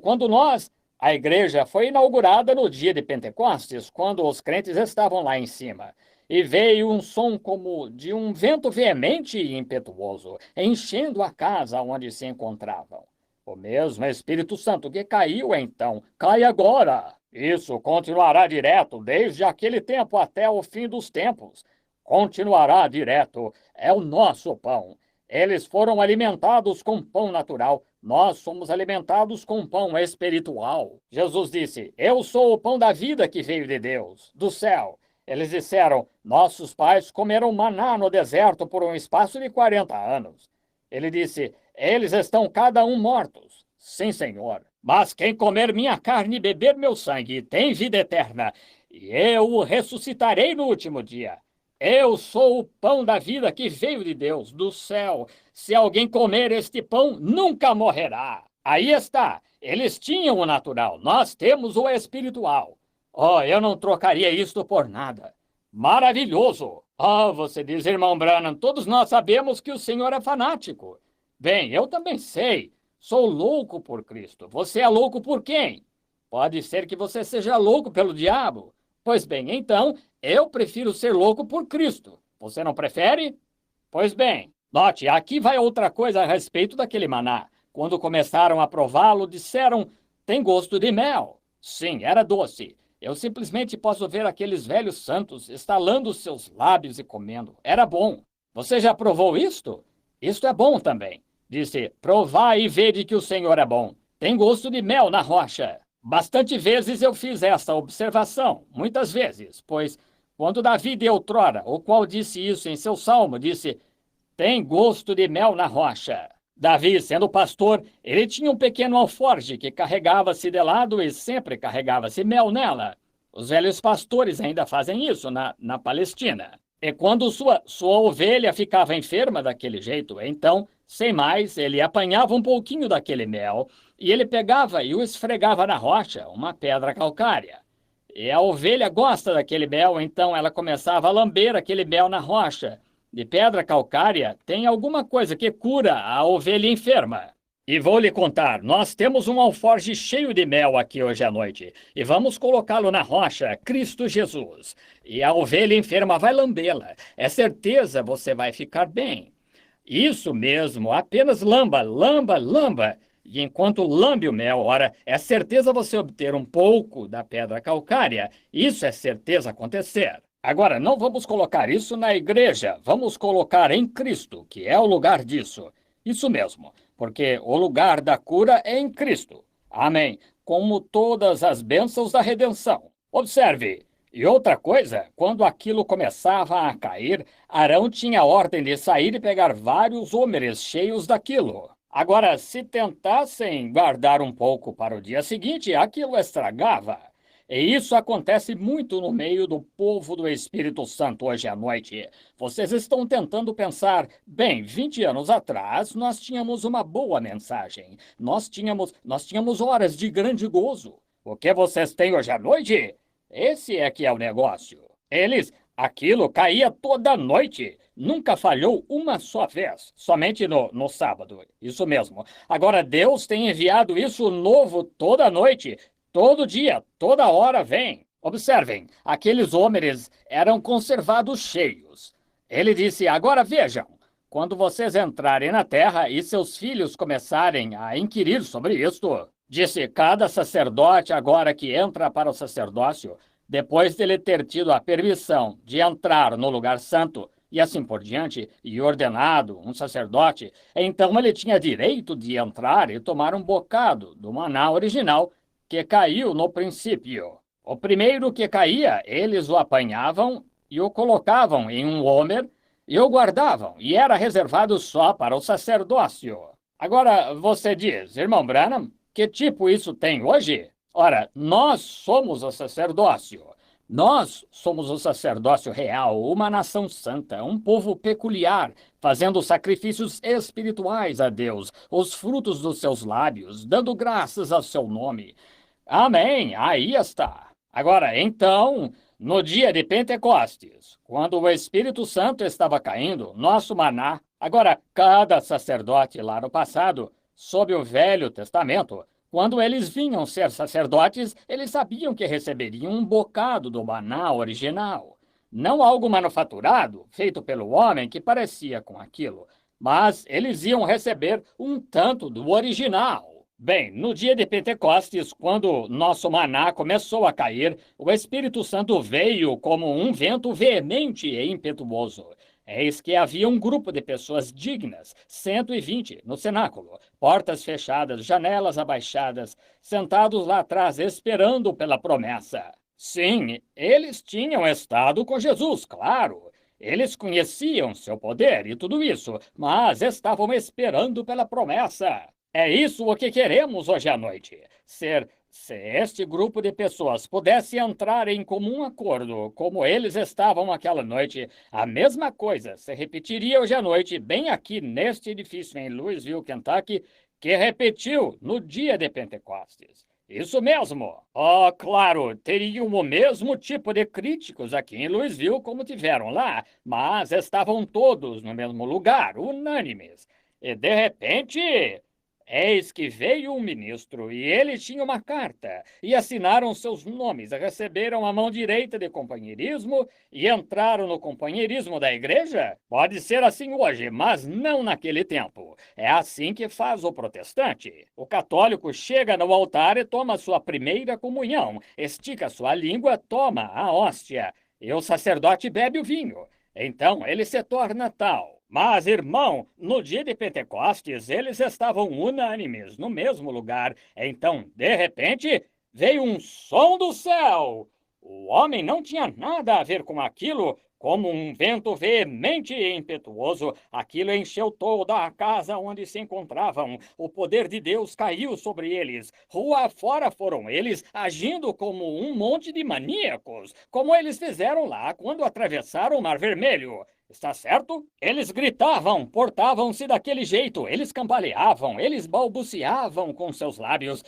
a igreja foi inaugurada no dia de Pentecostes, quando os crentes estavam lá em cima. E veio um som como de um vento veemente e impetuoso, enchendo a casa onde se encontravam. O mesmo Espírito Santo que caiu então, cai agora. Isso continuará direto, desde aquele tempo até o fim dos tempos. Continuará direto, é o nosso pão. Eles foram alimentados com pão natural, nós somos alimentados com pão espiritual. Jesus disse: eu sou o pão da vida que veio de Deus, do céu. Eles disseram: nossos pais comeram maná no deserto por um espaço de 40 anos. Ele disse: eles estão cada um mortos. Sim, Senhor. Mas quem comer minha carne e beber meu sangue tem vida eterna, e eu o ressuscitarei no último dia. Eu sou o pão da vida que veio de Deus, do céu. Se alguém comer este pão, nunca morrerá. Aí está. Eles tinham o natural, nós temos o espiritual. Eu não trocaria isto por nada. Maravilhoso! Você diz, irmão Branham, todos nós sabemos que o senhor é fanático. Bem, eu também sei. Sou louco por Cristo. Você é louco por quem? Pode ser que você seja louco pelo diabo. Pois bem, então, eu prefiro ser louco por Cristo. Você não prefere? Pois bem, note, aqui vai outra coisa a respeito daquele maná. Quando começaram a prová-lo, disseram: tem gosto de mel. Sim, era doce. Eu simplesmente posso ver aqueles velhos santos estalando seus lábios e comendo. Era bom. Você já provou isto? Isto é bom também. Disse: provai e vede que o Senhor é bom. Tem gosto de mel na rocha. Bastante vezes eu fiz essa observação, muitas vezes, pois Quando Davi de outrora, o qual disse isso em seu salmo, disse: tem gosto de mel na rocha. Davi, sendo pastor, ele tinha um pequeno alforge que carregava-se de lado e sempre carregava-se mel nela. Os velhos pastores ainda fazem isso na Palestina. E quando sua ovelha ficava enferma daquele jeito, então, sem mais, ele apanhava um pouquinho daquele mel e ele pegava e o esfregava na rocha, uma pedra calcária. E a ovelha gosta daquele mel, então ela começava a lamber aquele mel na rocha de pedra calcária, tem alguma coisa que cura a ovelha enferma. E vou lhe contar, nós temos um alforje cheio de mel aqui hoje à noite, e vamos colocá-lo na rocha, Cristo Jesus. E a ovelha enferma vai lambê-la. É certeza você vai ficar bem. Isso mesmo, apenas lamba, lamba, lamba. E enquanto lambe o mel, ora, é certeza você obter um pouco da pedra calcária. Isso é certeza acontecer. Agora, não vamos colocar isso na igreja, vamos colocar em Cristo, que é o lugar disso. Isso mesmo, porque o lugar da cura é em Cristo. Amém. Como todas as bênçãos da redenção. Observe. E outra coisa, quando aquilo começava a cair, Arão tinha ordem de sair e pegar vários homens cheios daquilo. Agora, se tentassem guardar um pouco para o dia seguinte, aquilo estragava. E isso acontece muito no meio do povo do Espírito Santo hoje à noite. Vocês estão tentando pensar, bem, 20 anos atrás nós tínhamos uma boa mensagem. Nós tínhamos horas de grande gozo. O que vocês têm hoje à noite? Esse é que é o negócio. Aquilo caía toda noite. Nunca falhou uma só vez, somente no sábado. Isso mesmo. Agora Deus tem enviado isso novo toda noite. Todo dia, toda hora vem. Observem, aqueles homens eram conservados cheios. Ele disse, agora vejam, quando vocês entrarem na terra e seus filhos começarem a inquirir sobre isto, disse, cada sacerdote agora que entra para o sacerdócio, depois dele ter tido a permissão de entrar no lugar santo, e assim por diante, e ordenado um sacerdote, então ele tinha direito de entrar e tomar um bocado do maná original, que caiu no princípio. O primeiro que caía, eles o apanhavam e o colocavam em um homer e o guardavam, e era reservado só para o sacerdócio. Agora, você diz, irmão Branham, que tipo isso tem hoje? Ora, nós somos o sacerdócio. Nós somos o sacerdócio real, uma nação santa, um povo peculiar, fazendo sacrifícios espirituais a Deus, os frutos dos seus lábios, dando graças ao seu nome. Amém, aí está. Agora, então, no dia de Pentecostes, quando o Espírito Santo estava caindo, nosso maná, agora, cada sacerdote lá no passado, sob o Velho Testamento, quando eles vinham ser sacerdotes, eles sabiam que receberiam um bocado do maná original. Não algo manufaturado, feito pelo homem que parecia com aquilo, mas eles iam receber um tanto do original. Bem, no dia de Pentecostes, quando nosso maná começou a cair, o Espírito Santo veio como um vento veemente e impetuoso. Eis que havia um grupo de pessoas dignas, 120, no cenáculo, portas fechadas, janelas abaixadas, sentados lá atrás esperando pela promessa. Sim, eles tinham estado com Jesus, claro. Eles conheciam seu poder e tudo isso, mas estavam esperando pela promessa. É isso o que queremos hoje à noite. Se este grupo de pessoas pudesse entrar em comum acordo, como eles estavam aquela noite, a mesma coisa se repetiria hoje à noite, bem aqui neste edifício em Louisville, Kentucky, que repetiu no dia de Pentecostes. Isso mesmo. Oh, claro, teriam o mesmo tipo de críticos aqui em Louisville como tiveram lá, mas estavam todos no mesmo lugar, unânimes. E de repente, eis que veio um ministro, e ele tinha uma carta, e assinaram seus nomes, receberam a mão direita de companheirismo e entraram no companheirismo da igreja? Pode ser assim hoje, mas não naquele tempo. É assim que faz o protestante. O católico chega no altar e toma sua primeira comunhão, estica sua língua, toma a hóstia, e o sacerdote bebe o vinho. Então ele se torna tal. Mas, irmão, no dia de Pentecostes, eles estavam unânimes no mesmo lugar. Então, de repente, veio um som do céu. O homem não tinha nada a ver com aquilo. Como um vento veemente e impetuoso, aquilo encheu toda a casa onde se encontravam. O poder de Deus caiu sobre eles. Rua fora foram eles, agindo como um monte de maníacos, como eles fizeram lá quando atravessaram o Mar Vermelho. Está certo? Eles gritavam, portavam-se daquele jeito, eles cambaleavam, eles balbuciavam com seus lábios,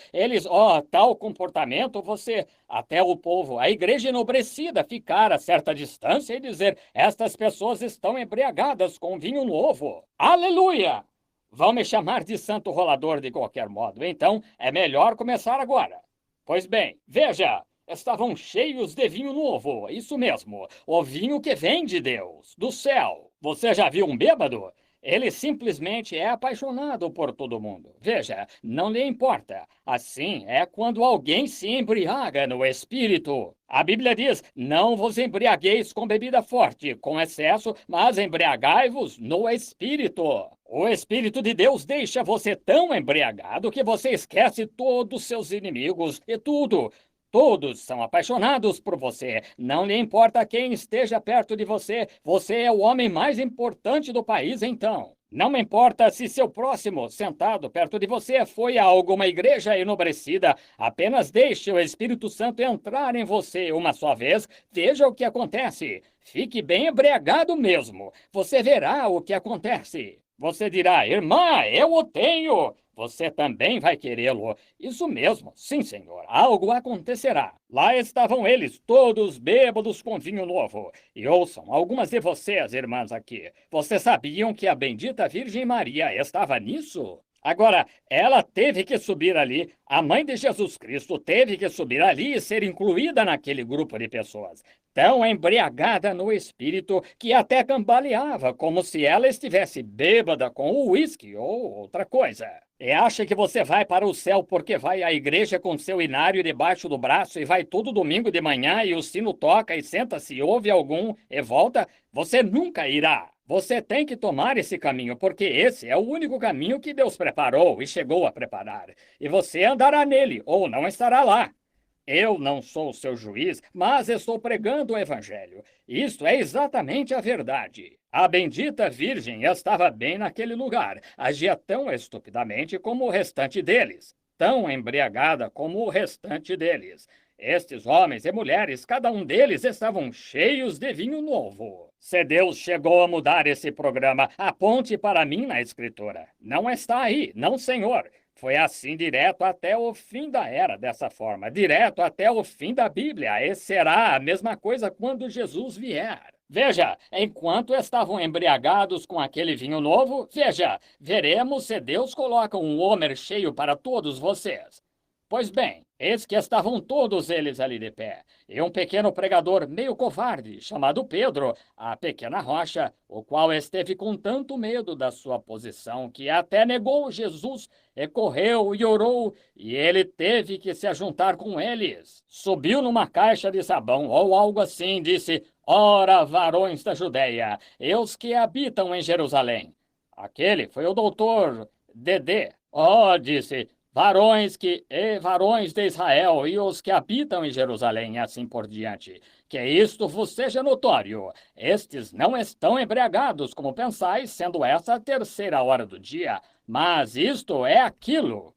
tal comportamento você... Até o povo, a igreja enobrecida, ficar a certa distância e dizer: estas pessoas estão embriagadas com vinho novo. Aleluia! Vão me chamar de santo rolador de qualquer modo, então é melhor começar agora. Pois bem, veja, estavam cheios de vinho novo, isso mesmo, o vinho que vem de Deus, do céu. Você já viu um bêbado? Ele simplesmente é apaixonado por todo mundo. Veja, não lhe importa. Assim é quando alguém se embriaga no espírito. A Bíblia diz: não vos embriagueis com bebida forte, com excesso, mas embriagai-vos no espírito. O Espírito de Deus deixa você tão embriagado que você esquece todos os seus inimigos e tudo. Todos são apaixonados por você. Não lhe importa quem esteja perto de você. Você é o homem mais importante do país, então. Não me importa se seu próximo, sentado perto de você, foi a alguma igreja enobrecida. Apenas deixe o Espírito Santo entrar em você uma só vez. Veja o que acontece. Fique bem embriagado mesmo. Você verá o que acontece. Você dirá: irmã, eu o tenho. Você também vai querê-lo. Isso mesmo, sim, senhor. Algo acontecerá. Lá estavam eles, todos bêbados com vinho novo. E ouçam, algumas de vocês, irmãs aqui, vocês sabiam que a bendita Virgem Maria estava nisso? Agora, ela teve que subir ali, a mãe de Jesus Cristo teve que subir ali e ser incluída naquele grupo de pessoas. Tão embriagada no espírito que até cambaleava, como se ela estivesse bêbada com o uísque ou outra coisa. E acha que você vai para o céu porque vai à igreja com seu inário debaixo do braço e vai todo domingo de manhã e o sino toca e senta-se e ouve algum e volta? Você nunca irá. Você tem que tomar esse caminho, porque esse é o único caminho que Deus preparou e chegou a preparar. E você andará nele, ou não estará lá. Eu não sou o seu juiz, mas estou pregando o evangelho. Isto é exatamente a verdade. A bendita Virgem estava bem naquele lugar, agia tão estupidamente como o restante deles, tão embriagada como o restante deles. Estes homens e mulheres, cada um deles, estavam cheios de vinho novo. Se Deus chegou a mudar esse programa, aponte para mim na Escritura. Não está aí, não, senhor. Foi assim direto até o fim da era, dessa forma, direto até o fim da Bíblia. E será a mesma coisa quando Jesus vier. Veja, enquanto estavam embriagados com aquele vinho novo, veja, veremos se Deus coloca um homer cheio para todos vocês. Pois bem, eis que estavam todos eles ali de pé, e um pequeno pregador meio covarde, chamado Pedro, a pequena rocha, o qual esteve com tanto medo da sua posição que até negou Jesus, e correu e orou, e ele teve que se ajuntar com eles. Subiu numa caixa de sabão ou algo assim, disse: ora, varões da Judéia, e os que habitam em Jerusalém. Aquele foi o doutor Dedê. Disse: varões de Israel e os que habitam em Jerusalém, e assim por diante. Que isto vos seja notório. Estes não estão embriagados, como pensais, sendo essa a terceira hora do dia, mas isto é aquilo.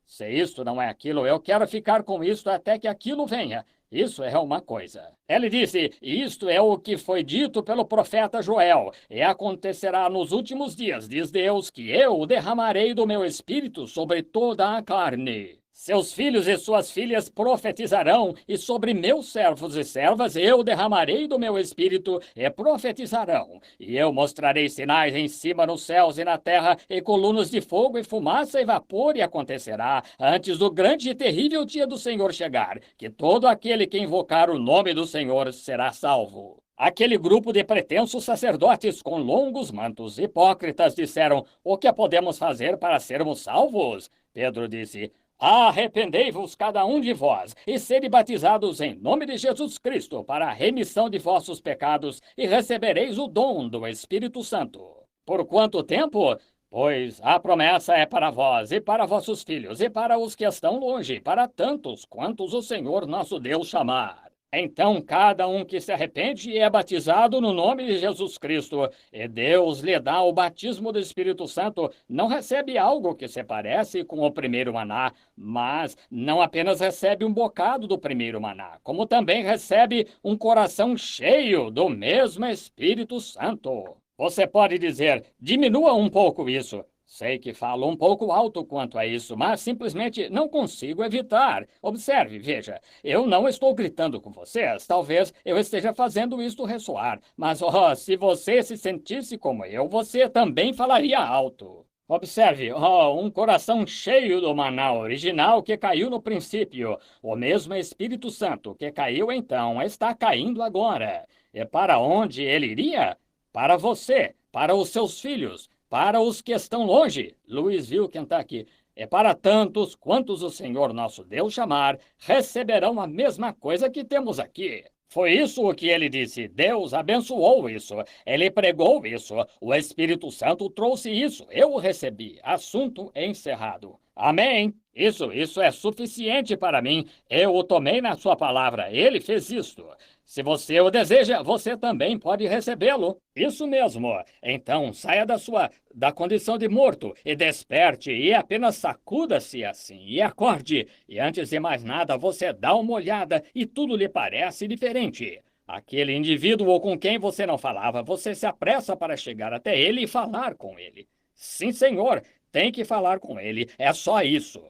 Se isto não é aquilo, eu quero ficar com isto até que aquilo venha. Isso é uma coisa. Ele disse: isto é o que foi dito pelo profeta Joel, e acontecerá nos últimos dias, diz Deus, que eu derramarei do meu espírito sobre toda a carne. Seus filhos e suas filhas profetizarão, e sobre meus servos e servas eu derramarei do meu espírito e profetizarão. E eu mostrarei sinais em cima nos céus e na terra, e colunas de fogo e fumaça e vapor, e acontecerá, antes do grande e terrível dia do Senhor chegar, que todo aquele que invocar o nome do Senhor será salvo. Aquele grupo de pretensos sacerdotes com longos mantos hipócritas disseram: o que podemos fazer para sermos salvos? Pedro disse: arrependei-vos cada um de vós, e sede batizados em nome de Jesus Cristo para a remissão de vossos pecados, e recebereis o dom do Espírito Santo. Por quanto tempo? Pois a promessa é para vós, e para vossos filhos, e para os que estão longe, para tantos quantos o Senhor nosso Deus chamar. Então, cada um que se arrepende é batizado no nome de Jesus Cristo, e Deus lhe dá o batismo do Espírito Santo, não recebe algo que se parece com o primeiro maná, mas não apenas recebe um bocado do primeiro maná, como também recebe um coração cheio do mesmo Espírito Santo. Você pode dizer, diminua um pouco isso. Sei que falo um pouco alto quanto a isso, mas simplesmente não consigo evitar. Observe, veja. Eu não estou gritando com vocês, talvez eu esteja fazendo isto ressoar, mas se você se sentisse como eu, você também falaria alto. Observe, um coração cheio do maná original que caiu no princípio, o mesmo Espírito Santo que caiu então, está caindo agora. E para onde ele iria? Para você, para os seus filhos, para os que estão longe, Louisville, Kentucky. É para tantos quantos o Senhor nosso Deus chamar, receberão a mesma coisa que temos aqui. Foi isso o que ele disse. Deus abençoou isso. Ele pregou isso. O Espírito Santo trouxe isso. Eu o recebi. Assunto encerrado. Amém. Isso é suficiente para mim. Eu o tomei na sua palavra. Ele fez isto. Se você o deseja, você também pode recebê-lo. Isso mesmo. Então, saia da condição de morto e desperte e apenas sacuda-se assim e acorde. E antes de mais nada, você dá uma olhada e tudo lhe parece diferente. Aquele indivíduo com quem você não falava, você se apressa para chegar até ele e falar com ele. Sim, senhor, tem que falar com ele. É só isso.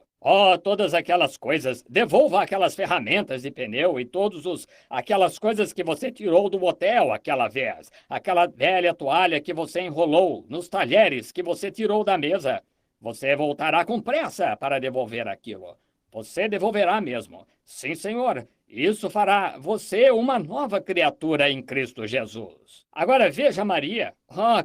Todas aquelas coisas, devolva aquelas ferramentas de pneu e aquelas coisas que você tirou do motel aquela vez, aquela velha toalha que você enrolou nos talheres que você tirou da mesa. Você voltará com pressa para devolver aquilo. Você devolverá mesmo. Sim, senhor. Isso fará você uma nova criatura em Cristo Jesus. Agora veja Maria.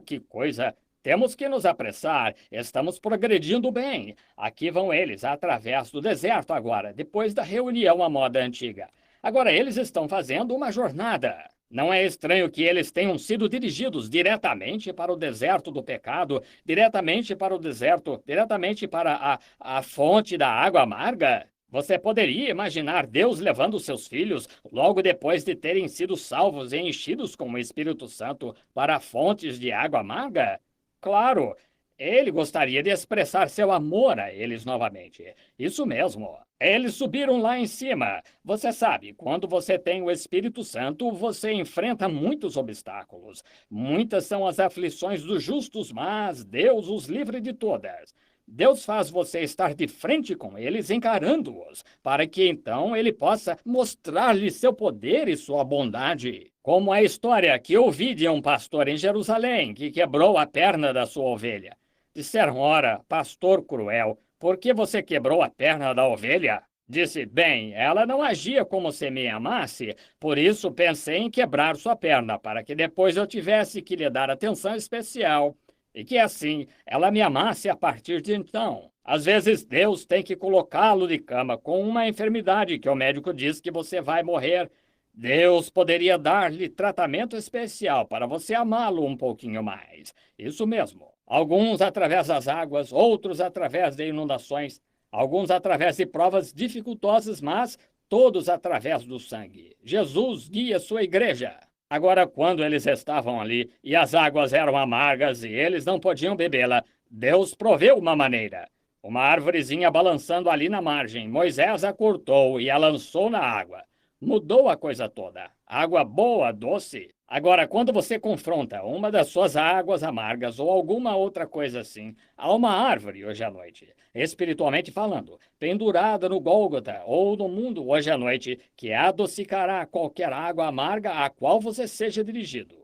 Que coisa! Temos que nos apressar, estamos progredindo bem. Aqui vão eles, através do deserto agora, depois da reunião à moda antiga. Agora eles estão fazendo uma jornada. Não é estranho que eles tenham sido dirigidos diretamente para o deserto do pecado, diretamente para o deserto, diretamente para a fonte da água amarga? Você poderia imaginar Deus levando seus filhos, logo depois de terem sido salvos e enchidos com o Espírito Santo, para fontes de água amarga? Claro, ele gostaria de expressar seu amor a eles novamente. Isso mesmo. Eles subiram lá em cima. Você sabe, quando você tem o Espírito Santo, você enfrenta muitos obstáculos. Muitas são as aflições dos justos, mas Deus os livre de todas. Deus faz você estar de frente com eles, encarando-os, para que então ele possa mostrar-lhe seu poder e sua bondade. Como a história que ouvi de um pastor em Jerusalém que quebrou a perna da sua ovelha. Disseram, ora, pastor cruel, por que você quebrou a perna da ovelha? Disse, bem, ela não agia como se me amasse, por isso pensei em quebrar sua perna, para que depois eu tivesse que lhe dar atenção especial. E que assim ela me amasse a partir de então. Às vezes Deus tem que colocá-lo de cama com uma enfermidade que o médico diz que você vai morrer. Deus poderia dar-lhe tratamento especial para você amá-lo um pouquinho mais. Isso mesmo. Alguns através das águas, outros através de inundações, alguns através de provas dificultosas, mas todos através do sangue. Jesus guia sua igreja. Agora, quando eles estavam ali e as águas eram amargas e eles não podiam bebê-la, Deus proveu uma maneira. Uma árvorezinha balançando ali na margem, Moisés a cortou e a lançou na água. Mudou a coisa toda. Água boa, doce. Agora, quando você confronta uma das suas águas amargas ou alguma outra coisa assim a uma árvore hoje à noite, espiritualmente falando, pendurada no Gólgota ou no mundo hoje à noite, que adocicará qualquer água amarga a qual você seja dirigido.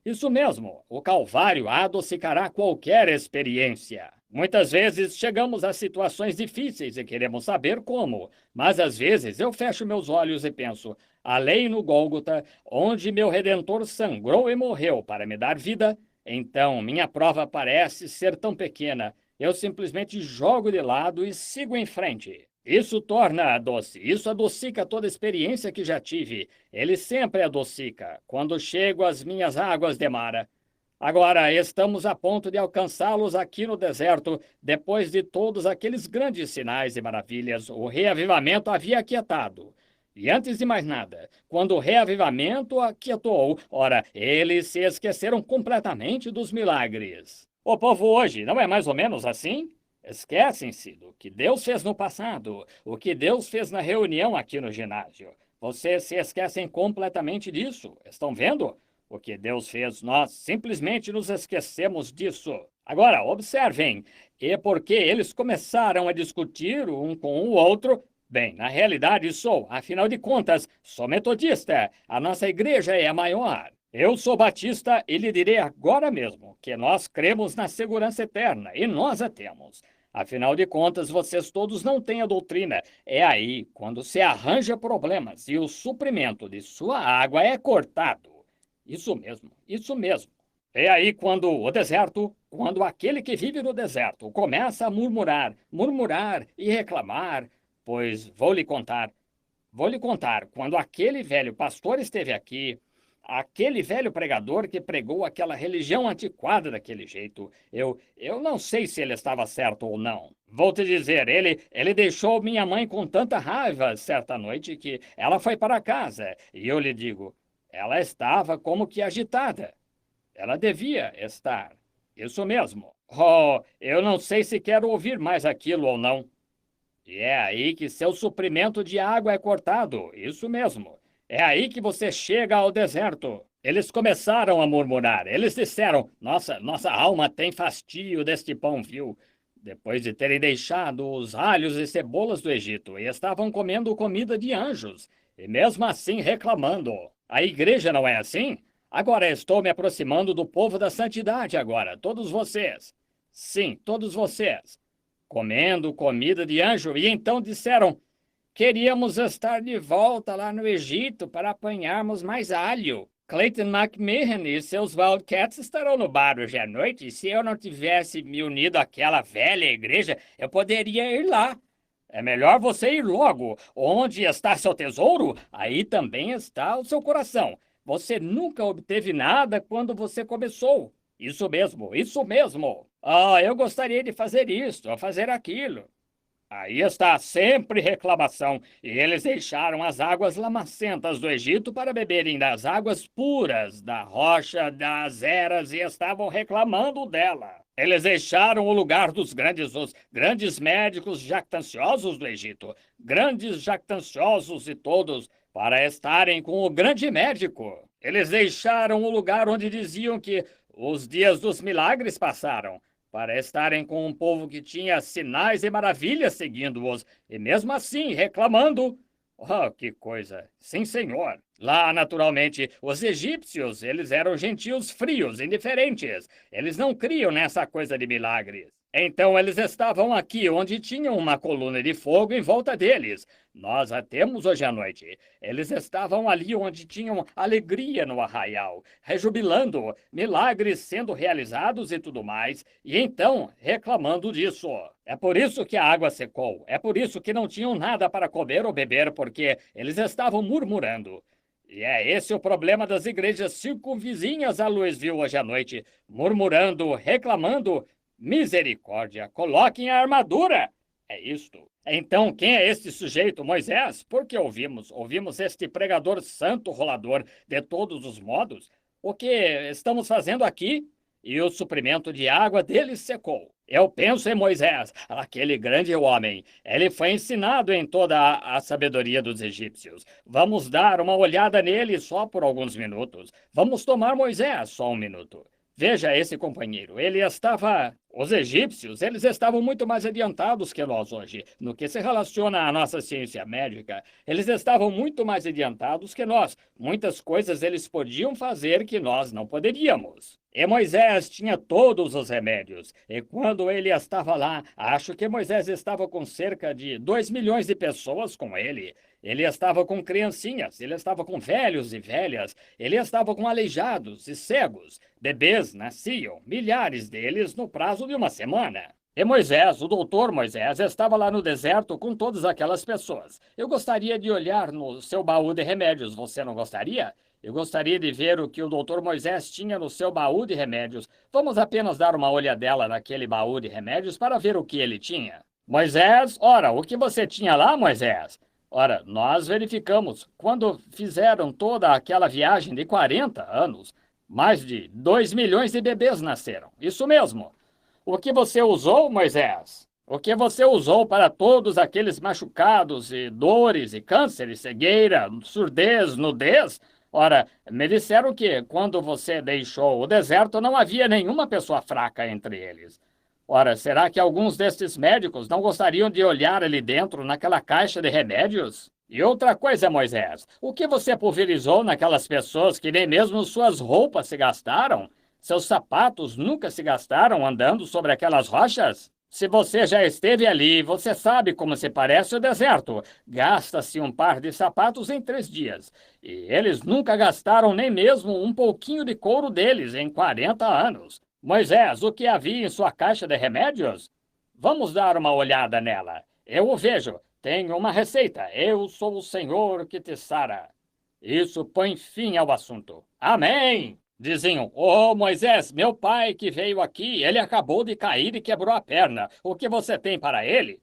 Isso mesmo, o Calvário adocicará qualquer experiência. Muitas vezes chegamos a situações difíceis e queremos saber como, mas às vezes eu fecho meus olhos e penso, além no Gólgota, onde meu Redentor sangrou e morreu para me dar vida, então minha prova parece ser tão pequena, eu simplesmente jogo de lado e sigo em frente. Isso torna doce, isso adocica toda a experiência que já tive. Ele sempre adocica, quando chego às minhas águas de Mara. Agora, estamos a ponto de alcançá-los aqui no deserto, depois de todos aqueles grandes sinais e maravilhas. O reavivamento havia aquietado. E antes de mais nada, quando o reavivamento aquietou, ora, eles se esqueceram completamente dos milagres. O povo hoje não é mais ou menos assim? Esquecem-se do que Deus fez no passado, o que Deus fez na reunião aqui no ginásio. Vocês se esquecem completamente disso. Estão vendo? O que Deus fez, nós simplesmente nos esquecemos disso. Agora, observem, e porque eles começaram a discutir um com o outro, bem, na realidade sou, afinal de contas, sou metodista, a nossa igreja é a maior. Eu sou batista e lhe direi agora mesmo que nós cremos na segurança eterna, e nós a temos. Afinal de contas, vocês todos não têm a doutrina. É aí quando se arranja problemas e o suprimento de sua água é cortado. Isso mesmo, isso mesmo. É aí quando aquele que vive no deserto começa a murmurar, murmurar e reclamar, pois vou lhe contar, quando aquele velho pastor esteve aqui, aquele velho pregador que pregou aquela religião antiquada daquele jeito, eu não sei se ele estava certo ou não. Vou te dizer, ele deixou minha mãe com tanta raiva certa noite que ela foi para casa, e eu lhe digo, ela estava como que agitada. Ela devia estar. Isso mesmo. Oh, eu não sei se quero ouvir mais aquilo ou não. E é aí que seu suprimento de água é cortado. Isso mesmo. É aí que você chega ao deserto. Eles começaram a murmurar. Eles disseram: nossa alma tem fastio deste pão, viu? Depois de terem deixado os alhos e cebolas do Egito e estavam comendo comida de anjos, e mesmo assim reclamando. A igreja não é assim? Agora estou me aproximando do povo da santidade agora, todos vocês. Sim, todos vocês. Comendo comida de anjo, e então disseram: queríamos estar de volta lá no Egito para apanharmos mais alho. Clayton McMahon e seus Wildcats estarão no bar hoje à noite, e se eu não tivesse me unido àquela velha igreja, eu poderia ir lá. É melhor você ir logo. Onde está seu tesouro, aí também está o seu coração. Você nunca obteve nada quando você começou. Isso mesmo, isso mesmo. Ah, eu gostaria de fazer isto, ou fazer aquilo. Aí está sempre reclamação, e eles deixaram as águas lamacentas do Egito para beberem das águas puras da rocha das eras e estavam reclamando dela. Eles deixaram o lugar dos os grandes médicos jactanciosos do Egito, grandes jactanciosos e todos, para estarem com o grande médico. Eles deixaram o lugar onde diziam que os dias dos milagres passaram, para estarem com um povo que tinha sinais e maravilhas seguindo-os, e mesmo assim reclamando. Oh, que coisa! Sim, senhor. Lá, naturalmente, os egípcios, eles eram gentios frios, indiferentes. Eles não criam nessa coisa de milagres. Então eles estavam aqui, onde tinham uma coluna de fogo em volta deles. Nós a temos hoje à noite. Eles estavam ali onde tinham alegria no arraial, rejubilando, milagres sendo realizados e tudo mais, e então reclamando disso. É por isso que a água secou, é por isso que não tinham nada para comer ou beber, porque eles estavam murmurando. E é esse o problema das igrejas circunvizinhas a Louisville hoje à noite, murmurando, reclamando. Misericórdia, coloquem a armadura! É isto. Então, quem é este sujeito, Moisés? Porque ouvimos este pregador santo rolador de todos os modos. O que estamos fazendo aqui? E o suprimento de água dele secou. Eu penso em Moisés, aquele grande homem. Ele foi ensinado em toda a sabedoria dos egípcios. Vamos dar uma olhada nele só por alguns minutos. Vamos tomar Moisés só um minuto. Veja esse companheiro, os egípcios, eles estavam muito mais adiantados que nós hoje, no que se relaciona à nossa ciência médica. Eles estavam muito mais adiantados que nós. Muitas coisas eles podiam fazer que nós não poderíamos. E Moisés tinha todos os remédios. E quando ele estava lá, acho que Moisés estava com cerca de 2 milhões de pessoas com ele. Ele estava com criancinhas, ele estava com velhos e velhas, ele estava com aleijados e cegos. Bebês nasciam, milhares deles no prazo de uma semana. E Moisés, o doutor Moisés, estava lá no deserto com todas aquelas pessoas. Eu gostaria de olhar no seu baú de remédios, você não gostaria? Eu gostaria de ver o que o doutor Moisés tinha no seu baú de remédios. Vamos apenas dar uma olhadela naquele baú de remédios para ver o que ele tinha. Moisés, ora, o que você tinha lá, Moisés? Ora, nós verificamos, quando fizeram toda aquela viagem de 40 anos, mais de 2 milhões de bebês nasceram. Isso mesmo. O que você usou, Moisés? O que você usou para todos aqueles machucados e dores e cânceres, cegueira, surdez, nudez? Ora, me disseram que quando você deixou o deserto não havia nenhuma pessoa fraca entre eles. Ora, será que alguns destes médicos não gostariam de olhar ali dentro, naquela caixa de remédios? E outra coisa, Moisés, o que você pulverizou naquelas pessoas que nem mesmo suas roupas se gastaram? Seus sapatos nunca se gastaram andando sobre aquelas rochas? Se você já esteve ali, você sabe como se parece o deserto. Gasta-se um par de sapatos em 3 dias. E eles nunca gastaram nem mesmo um pouquinho de couro deles em 40 anos. Moisés, o que havia em sua caixa de remédios? Vamos dar uma olhada nela. Eu o vejo. Tenho uma receita. Eu sou o Senhor que te sara. Isso põe fim ao assunto. Amém! Diziam: "Ô Moisés, meu pai que veio aqui, ele acabou de cair e quebrou a perna. O que você tem para ele?"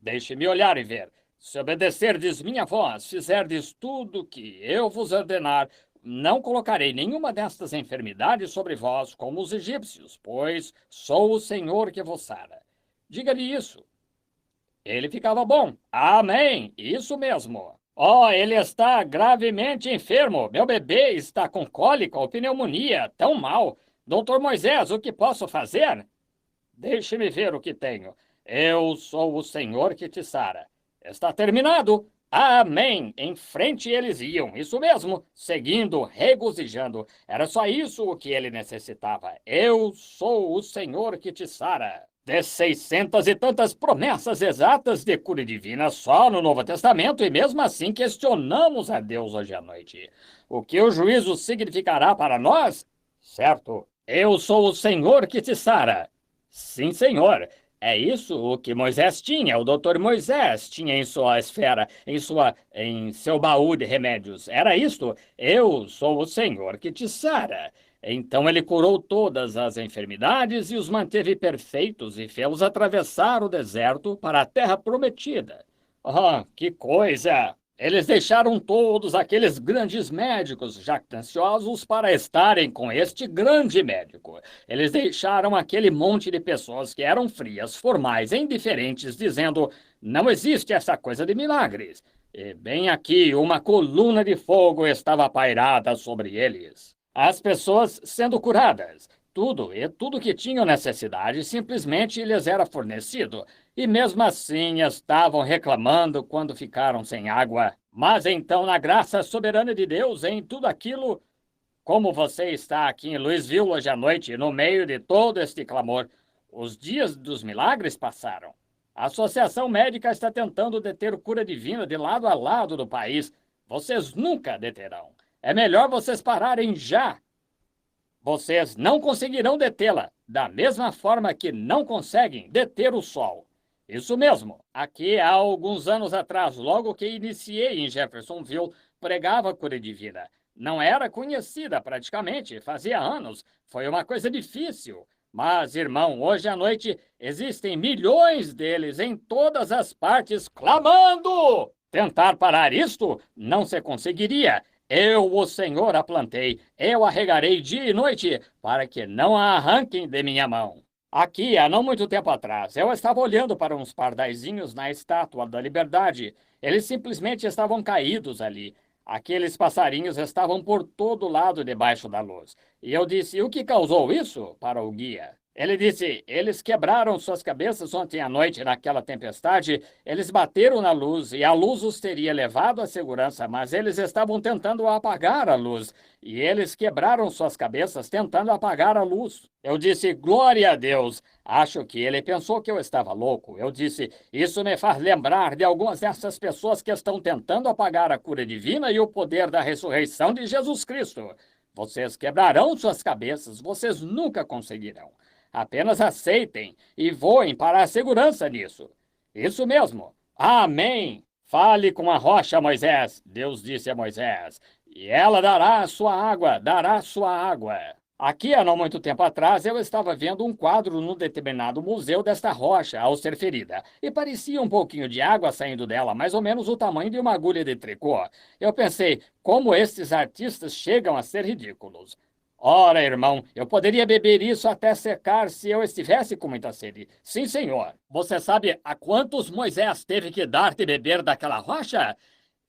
Deixe-me olhar e ver. Se obedecerdes minha voz, fizerdes tudo que eu vos ordenar, não colocarei nenhuma destas enfermidades sobre vós, como os egípcios, pois sou o Senhor que vos sara. Diga-lhe isso. Ele ficava bom. Amém! Isso mesmo. Oh, ele está gravemente enfermo. Meu bebê está com cólica ou pneumonia. Tão mal. Doutor Moisés, o que posso fazer? Deixe-me ver o que tenho. Eu sou o Senhor que te sara. Está terminado. Amém! Em frente eles iam, isso mesmo, seguindo, regozijando. Era só isso o que ele necessitava. Eu sou o Senhor que te sara. De 600 e tantas promessas exatas de cura divina só no Novo Testamento, e mesmo assim questionamos a Deus hoje à noite. O que o juízo significará para nós? Certo, eu sou o Senhor que te sara. Sim, senhor. É isso o que Moisés tinha, o doutor Moisés tinha em sua esfera, em seu baú de remédios. Era isto: eu sou o Senhor que te sara. Então ele curou todas as enfermidades e os manteve perfeitos e fez-os atravessar o deserto para a terra prometida. Oh, que coisa! Eles deixaram todos aqueles grandes médicos jactanciosos para estarem com este grande médico. Eles deixaram aquele monte de pessoas que eram frias, formais e indiferentes, dizendo: não existe essa coisa de milagres. E bem aqui, uma coluna de fogo estava pairada sobre eles. As pessoas sendo curadas. Tudo que tinham necessidade simplesmente lhes era fornecido. E mesmo assim estavam reclamando quando ficaram sem água. Mas então, na graça soberana de Deus, em tudo aquilo, como você está aqui em Louisville hoje à noite, no meio de todo este clamor, os dias dos milagres passaram. A Associação Médica está tentando deter cura divina de lado a lado do país. Vocês nunca deterão. É melhor vocês pararem já. Vocês não conseguirão detê-la, da mesma forma que não conseguem deter o sol. Isso mesmo. Aqui há alguns anos atrás, logo que iniciei em Jeffersonville, pregava a cura divina. Não era conhecida praticamente, fazia anos. Foi uma coisa difícil. Mas, irmão, hoje à noite existem milhões deles em todas as partes clamando! Tentar parar isto não se conseguiria. Eu, o Senhor, a plantei. Eu a regarei dia e noite, para que não a arranquem de minha mão. Aqui, há não muito tempo atrás, eu estava olhando para uns pardaizinhos na Estátua da Liberdade. Eles simplesmente estavam caídos ali. Aqueles passarinhos estavam por todo lado debaixo da luz. E eu disse: o que causou isso? Para o guia. Ele disse: eles quebraram suas cabeças ontem à noite naquela tempestade, eles bateram na luz e a luz os teria levado à segurança, mas eles estavam tentando apagar a luz. E eles quebraram suas cabeças tentando apagar a luz. Eu disse: glória a Deus! Acho que ele pensou que eu estava louco. Eu disse: isso me faz lembrar de algumas dessas pessoas que estão tentando apagar a cura divina e o poder da ressurreição de Jesus Cristo. Vocês quebrarão suas cabeças, vocês nunca conseguirão. Apenas aceitem e voem para a segurança nisso. Isso mesmo. Amém! Fale com a rocha, Moisés, Deus disse a Moisés, e ela dará a sua água, dará a sua água. Aqui, há não muito tempo atrás, eu estava vendo um quadro num determinado museu desta rocha ao ser ferida, e parecia um pouquinho de água saindo dela, mais ou menos o tamanho de uma agulha de tricô. Eu pensei, como estes artistas chegam a ser ridículos. Ora, irmão, eu poderia beber isso até secar se eu estivesse com muita sede. Sim, senhor. Você sabe a quantos Moisés teve que dar de beber daquela rocha?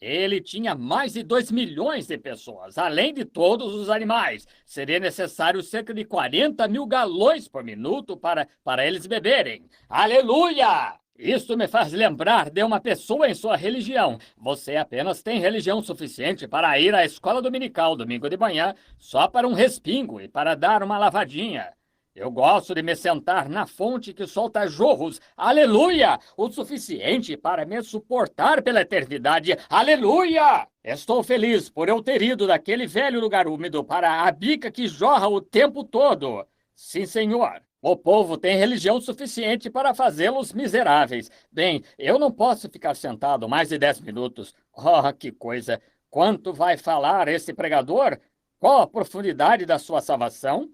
Ele tinha mais de 2 milhões de pessoas, além de todos os animais. Seria necessário cerca de 40 mil galões por minuto para eles beberem. Aleluia! Isto me faz lembrar de uma pessoa em sua religião. Você apenas tem religião suficiente para ir à escola dominical domingo de manhã só para um respingo e para dar uma lavadinha. Eu gosto de me sentar na fonte que solta jorros, aleluia! O suficiente para me suportar pela eternidade, aleluia! Estou feliz por eu ter ido daquele velho lugar úmido para a bica que jorra o tempo todo. Sim, senhor. O povo tem religião suficiente para fazê-los miseráveis. Bem, eu não posso ficar sentado mais de 10 minutos. Oh, que coisa! Quanto vai falar esse pregador? Qual a profundidade da sua salvação?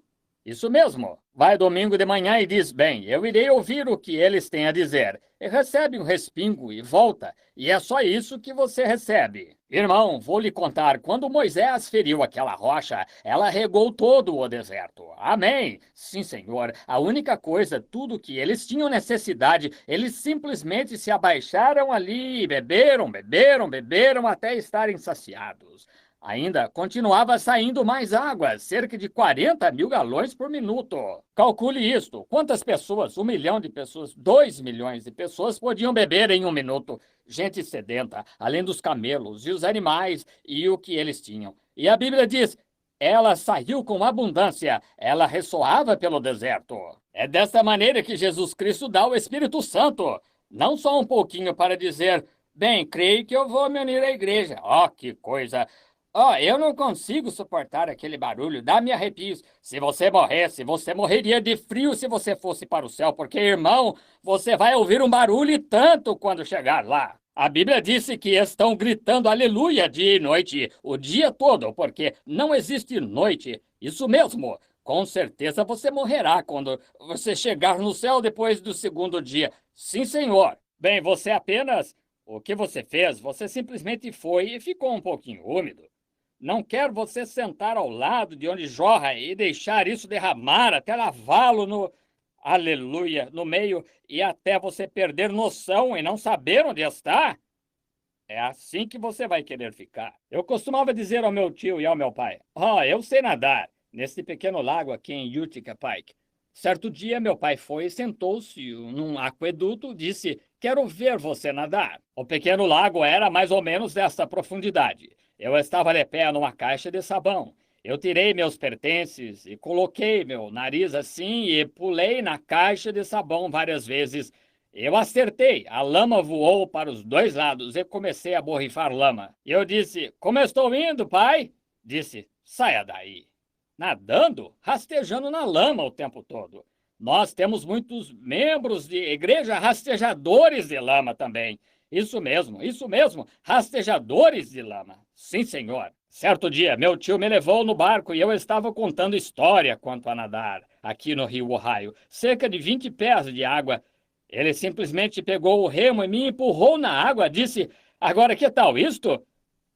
Isso mesmo. Vai domingo de manhã e diz, bem, eu irei ouvir o que eles têm a dizer. E recebe um respingo e volta. E é só isso que você recebe. Irmão, vou lhe contar, quando Moisés feriu aquela rocha, ela regou todo o deserto. Amém. Sim, senhor. A única coisa, tudo que eles tinham necessidade, eles simplesmente se abaixaram ali e beberam, beberam, beberam até estarem saciados. Ainda continuava saindo mais água, cerca de 40 mil galões por minuto. Calcule isto. Quantas pessoas? 1 milhão de pessoas, 2 milhões de pessoas podiam beber em um minuto. Gente sedenta, além dos camelos e os animais e o que eles tinham. E a Bíblia diz, ela saiu com abundância, ela ressoava pelo deserto. É desta maneira que Jesus Cristo dá o Espírito Santo. Não só um pouquinho para dizer, bem, creio que eu vou me unir à igreja. Oh, que coisa! Oh, eu não consigo suportar aquele barulho, dá-me arrepios. Se você morresse, você morreria de frio se você fosse para o céu, porque, irmão, você vai ouvir um barulho e tanto quando chegar lá. A Bíblia disse que estão gritando aleluia dia e noite, o dia todo, porque não existe noite. Isso mesmo. Com certeza você morrerá quando você chegar no céu depois do segundo dia. Sim, senhor. Bem, você apenas... O que você fez? Você simplesmente foi e ficou um pouquinho úmido. Não quero você sentar ao lado de onde jorra e deixar isso derramar até lavá-lo no... Aleluia, no meio e até você perder noção e não saber onde está. É assim que você vai querer ficar. Eu costumava dizer ao meu tio e ao meu pai, eu sei nadar nesse pequeno lago aqui em Utica Pike. Certo dia, meu pai foi e sentou-se num aqueduto, disse, quero ver você nadar. O pequeno lago era mais ou menos dessa profundidade. Eu estava de pé numa caixa de sabão. Eu tirei meus pertences e coloquei meu nariz assim e pulei na caixa de sabão várias vezes. Eu acertei, a lama voou para os dois lados e comecei a borrifar lama. E eu disse, como estou indo, pai? Disse, saia daí. Nadando, rastejando na lama o tempo todo. Nós temos muitos membros de igreja rastejadores de lama também. Isso mesmo, rastejadores de lama. Sim, senhor. Certo dia, meu tio me levou no barco e eu estava contando história quanto a nadar, aqui no rio Ohio, cerca de 20 pés de água. Ele simplesmente pegou o remo e me empurrou na água, disse, agora que tal isto?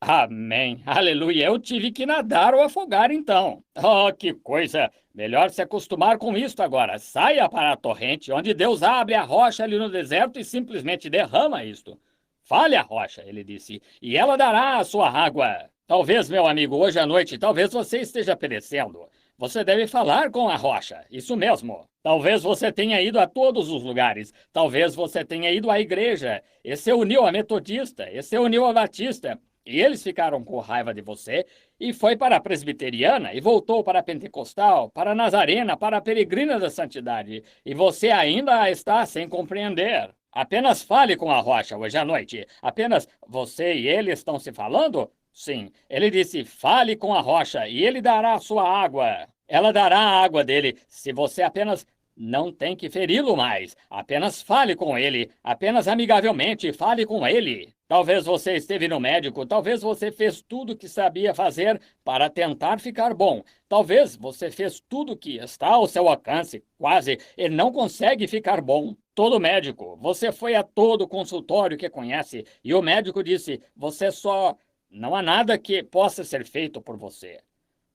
Amém, aleluia, eu tive que nadar ou afogar então. Oh, que coisa! Melhor se acostumar com isto agora. Saia para a torrente, onde Deus abre a rocha ali no deserto e simplesmente derrama isto. Fale a rocha, ele disse, e ela dará a sua água. Talvez, meu amigo, hoje à noite, talvez você esteja perecendo. Você deve falar com a rocha, isso mesmo. Talvez você tenha ido a todos os lugares. Talvez você tenha ido à igreja. E se uniu a metodista, e se uniu a batista. E eles ficaram com raiva de você e foi para a presbiteriana e voltou para a pentecostal, para a nazarena, para a peregrina da santidade. E você ainda está sem compreender. Apenas fale com a rocha hoje à noite. Apenas você e ele estão se falando? Sim. Ele disse, fale com a rocha e ele dará a sua água. Ela dará a água dele se você apenas... Não tem que feri-lo mais. Apenas fale com ele. Apenas amigavelmente fale com ele. Talvez você esteve no médico, talvez você fez tudo o que sabia fazer para tentar ficar bom. Talvez você fez tudo o que está ao seu alcance, quase, e não consegue ficar bom. Todo médico, você foi a todo consultório que conhece, e o médico disse, você só... Não há nada que possa ser feito por você.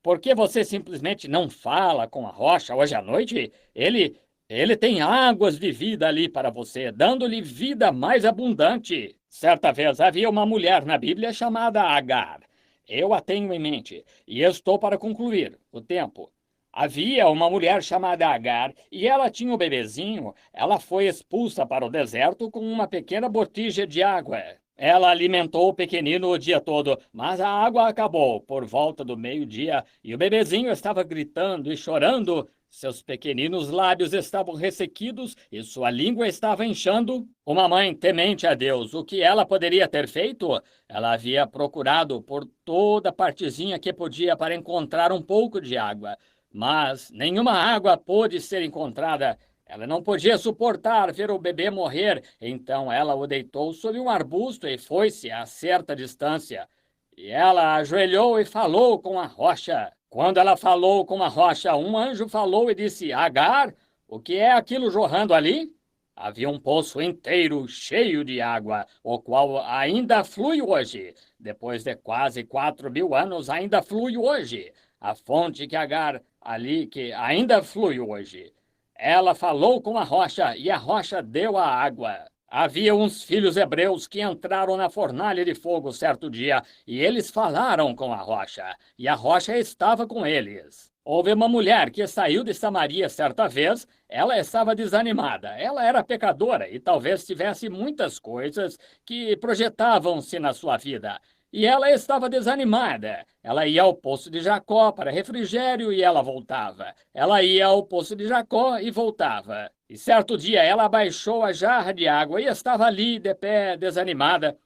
Por que você simplesmente não fala com a rocha hoje à noite? Ele tem águas de vida ali para você, dando-lhe vida mais abundante. Certa vez havia uma mulher na Bíblia chamada Agar. Eu a tenho em mente e estou para concluir o tempo. Havia uma mulher chamada Agar e ela tinha um bebezinho. Ela foi expulsa para o deserto com uma pequena botija de água. Ela alimentou o pequenino o dia todo, mas a água acabou por volta do meio-dia e o bebezinho estava gritando e chorando. Seus pequeninos lábios estavam ressequidos e sua língua estava inchando. Uma mãe temente a Deus, o que ela poderia ter feito? Ela havia procurado por toda partezinha que podia para encontrar um pouco de água, mas nenhuma água pôde ser encontrada. Ela não podia suportar ver o bebê morrer, então ela o deitou sob um arbusto e foi-se a certa distância. E ela ajoelhou e falou com a rocha. Quando ela falou com a rocha, um anjo falou e disse, Agar, o que é aquilo jorrando ali? Havia um poço inteiro cheio de água, o qual ainda flui hoje. Depois de quase 4.000 anos, ainda flui hoje. A fonte que Agar ali, que ainda flui hoje. Ela falou com a rocha, e a rocha deu a água. Havia uns filhos hebreus que entraram na fornalha de fogo certo dia, e eles falaram com a rocha, e a rocha estava com eles. Houve uma mulher que saiu de Samaria certa vez, ela estava desanimada, ela era pecadora e talvez tivesse muitas coisas que projetavam-se na sua vida. E ela estava desanimada. Ela ia ao poço de Jacó para refrigério e ela voltava. Ela ia ao poço de Jacó e voltava. E certo dia ela abaixou a jarra de água e estava ali de pé, desanimada.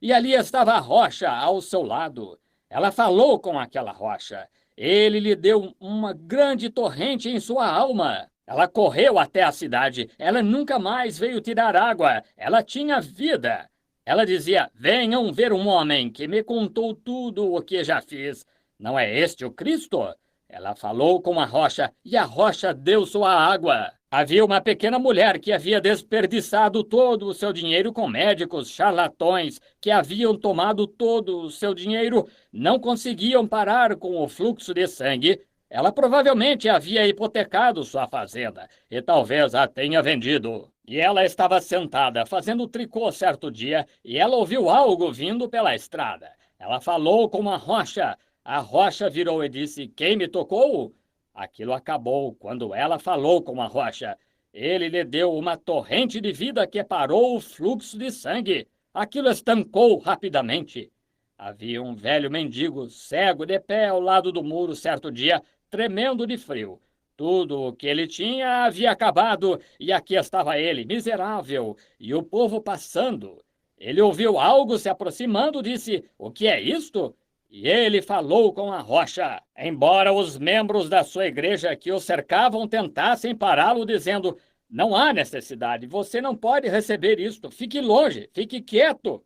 E ali estava a rocha ao seu lado. Ela falou com aquela rocha. Ele lhe deu uma grande torrente em sua alma. Ela correu até a cidade. Ela nunca mais veio tirar água. Ela tinha vida. Ela dizia, venham ver um homem que me contou tudo o que já fiz. Não é este o Cristo? Ela falou com a rocha e a rocha deu sua água. Havia uma pequena mulher que havia desperdiçado todo o seu dinheiro com médicos, charlatões, que haviam tomado todo o seu dinheiro, não conseguiam parar com o fluxo de sangue. Ela provavelmente havia hipotecado sua fazenda e talvez a tenha vendido. E ela estava sentada fazendo tricô certo dia e ela ouviu algo vindo pela estrada. Ela falou com a rocha. A rocha virou e disse, quem me tocou? Aquilo acabou quando ela falou com a rocha. Ele lhe deu uma torrente de vida que parou o fluxo de sangue. Aquilo estancou rapidamente. Havia um velho mendigo, cego, de pé ao lado do muro certo dia, tremendo de frio. Tudo o que ele tinha havia acabado, e aqui estava ele, miserável, e o povo passando. Ele ouviu algo se aproximando, disse, o que é isto? E ele falou com a rocha, embora os membros da sua igreja que o cercavam tentassem pará-lo, dizendo, não há necessidade, você não pode receber isto, fique longe, fique quieto.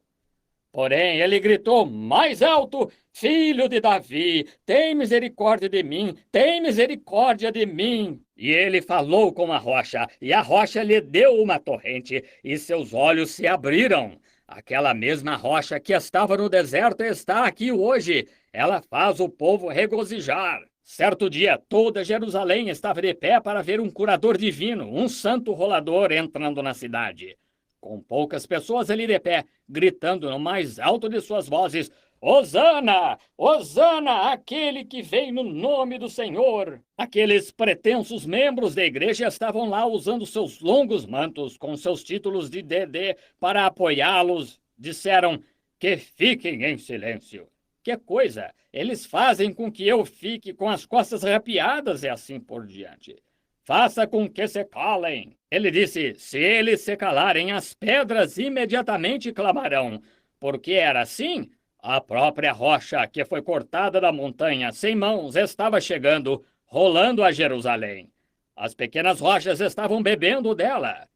Porém, ele gritou mais alto, filho de Davi, tem misericórdia de mim, tem misericórdia de mim. E ele falou com a rocha, e a rocha lhe deu uma torrente, e seus olhos se abriram. Aquela mesma rocha que estava no deserto está aqui hoje. Ela faz o povo regozijar. Certo dia, toda Jerusalém estava de pé para ver um curador divino, um santo rolador entrando na cidade. Com poucas pessoas ali de pé, gritando no mais alto de suas vozes, Hosana! Hosana, aquele que vem no nome do Senhor! Aqueles pretensos membros da igreja estavam lá usando seus longos mantos com seus títulos de DD para apoiá-los. Disseram que fiquem em silêncio. Que coisa! Eles fazem com que eu fique com as costas arrepiadas e assim por diante. Faça com que se calem. Ele disse, se eles se calarem, as pedras imediatamente clamarão. Porque era assim? A própria rocha que foi cortada da montanha sem mãos estava chegando, rolando a Jerusalém. As pequenas rochas estavam bebendo dela.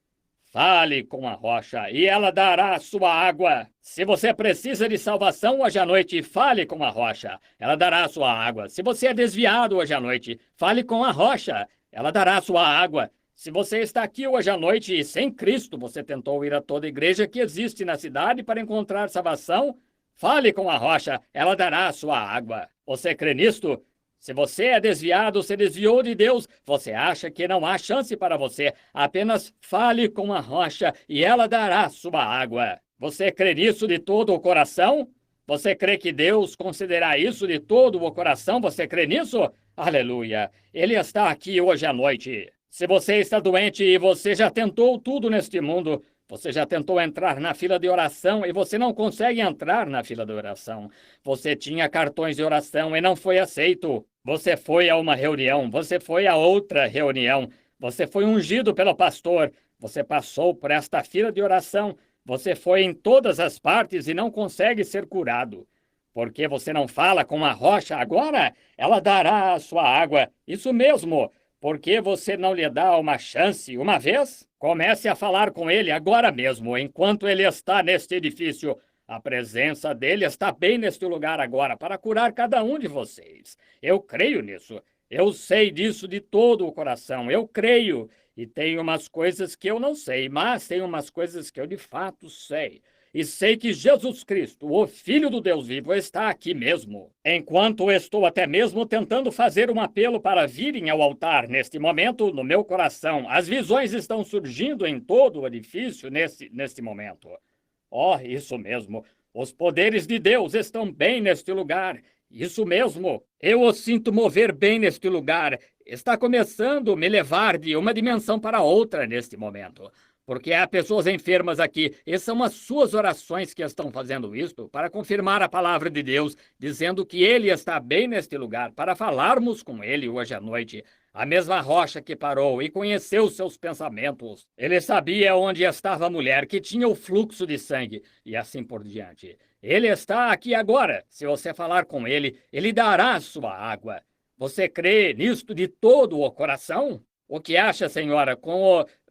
Fale com a rocha e ela dará a sua água. Se você precisa de salvação hoje à noite, fale com a rocha. Ela dará a sua água. Se você é desviado hoje à noite, fale com a rocha. Ela dará a sua água. Se você está aqui hoje à noite e sem Cristo, você tentou ir a toda igreja que existe na cidade para encontrar salvação, fale com a rocha. Ela dará a sua água. Você crê nisto? Se você é desviado, se desviou de Deus, você acha que não há chance para você, apenas fale com a rocha e ela dará sua água. Você crê nisso de todo o coração? Você crê que Deus considerará isso de todo o coração? Você crê nisso? Aleluia! Ele está aqui hoje à noite. Se você está doente e você já tentou tudo neste mundo, você já tentou entrar na fila de oração e você não consegue entrar na fila de oração. Você tinha cartões de oração e não foi aceito. Você foi a uma reunião, você foi a outra reunião. Você foi ungido pelo pastor. Você passou por esta fila de oração. Você foi em todas as partes e não consegue ser curado. Por que você não fala com a rocha agora? Ela dará a sua água. Isso mesmo. Por que você não lhe dá uma chance uma vez? Comece a falar com ele agora mesmo, enquanto ele está neste edifício. A presença dele está bem neste lugar agora para curar cada um de vocês. Eu creio nisso. Eu sei disso de todo o coração. Eu creio. E tem umas coisas que eu não sei, mas tem umas coisas que eu de fato sei. E sei que Jesus Cristo, o Filho do Deus vivo, está aqui mesmo. Enquanto estou até mesmo tentando fazer um apelo para virem ao altar neste momento, no meu coração, as visões estão surgindo em todo o edifício neste momento. Oh, isso mesmo. Os poderes de Deus estão bem neste lugar. Isso mesmo. Eu os sinto mover bem neste lugar. Está começando a me levar de uma dimensão para outra neste momento. Porque há pessoas enfermas aqui, e são as suas orações que estão fazendo isto para confirmar a palavra de Deus, dizendo que Ele está bem neste lugar, para falarmos com Ele hoje à noite. A mesma rocha que parou e conheceu seus pensamentos. Ele sabia onde estava a mulher que tinha o fluxo de sangue, e assim por diante. Ele está aqui agora. Se você falar com Ele, Ele dará a sua água. Você crê nisto de todo o coração? O que acha, senhora,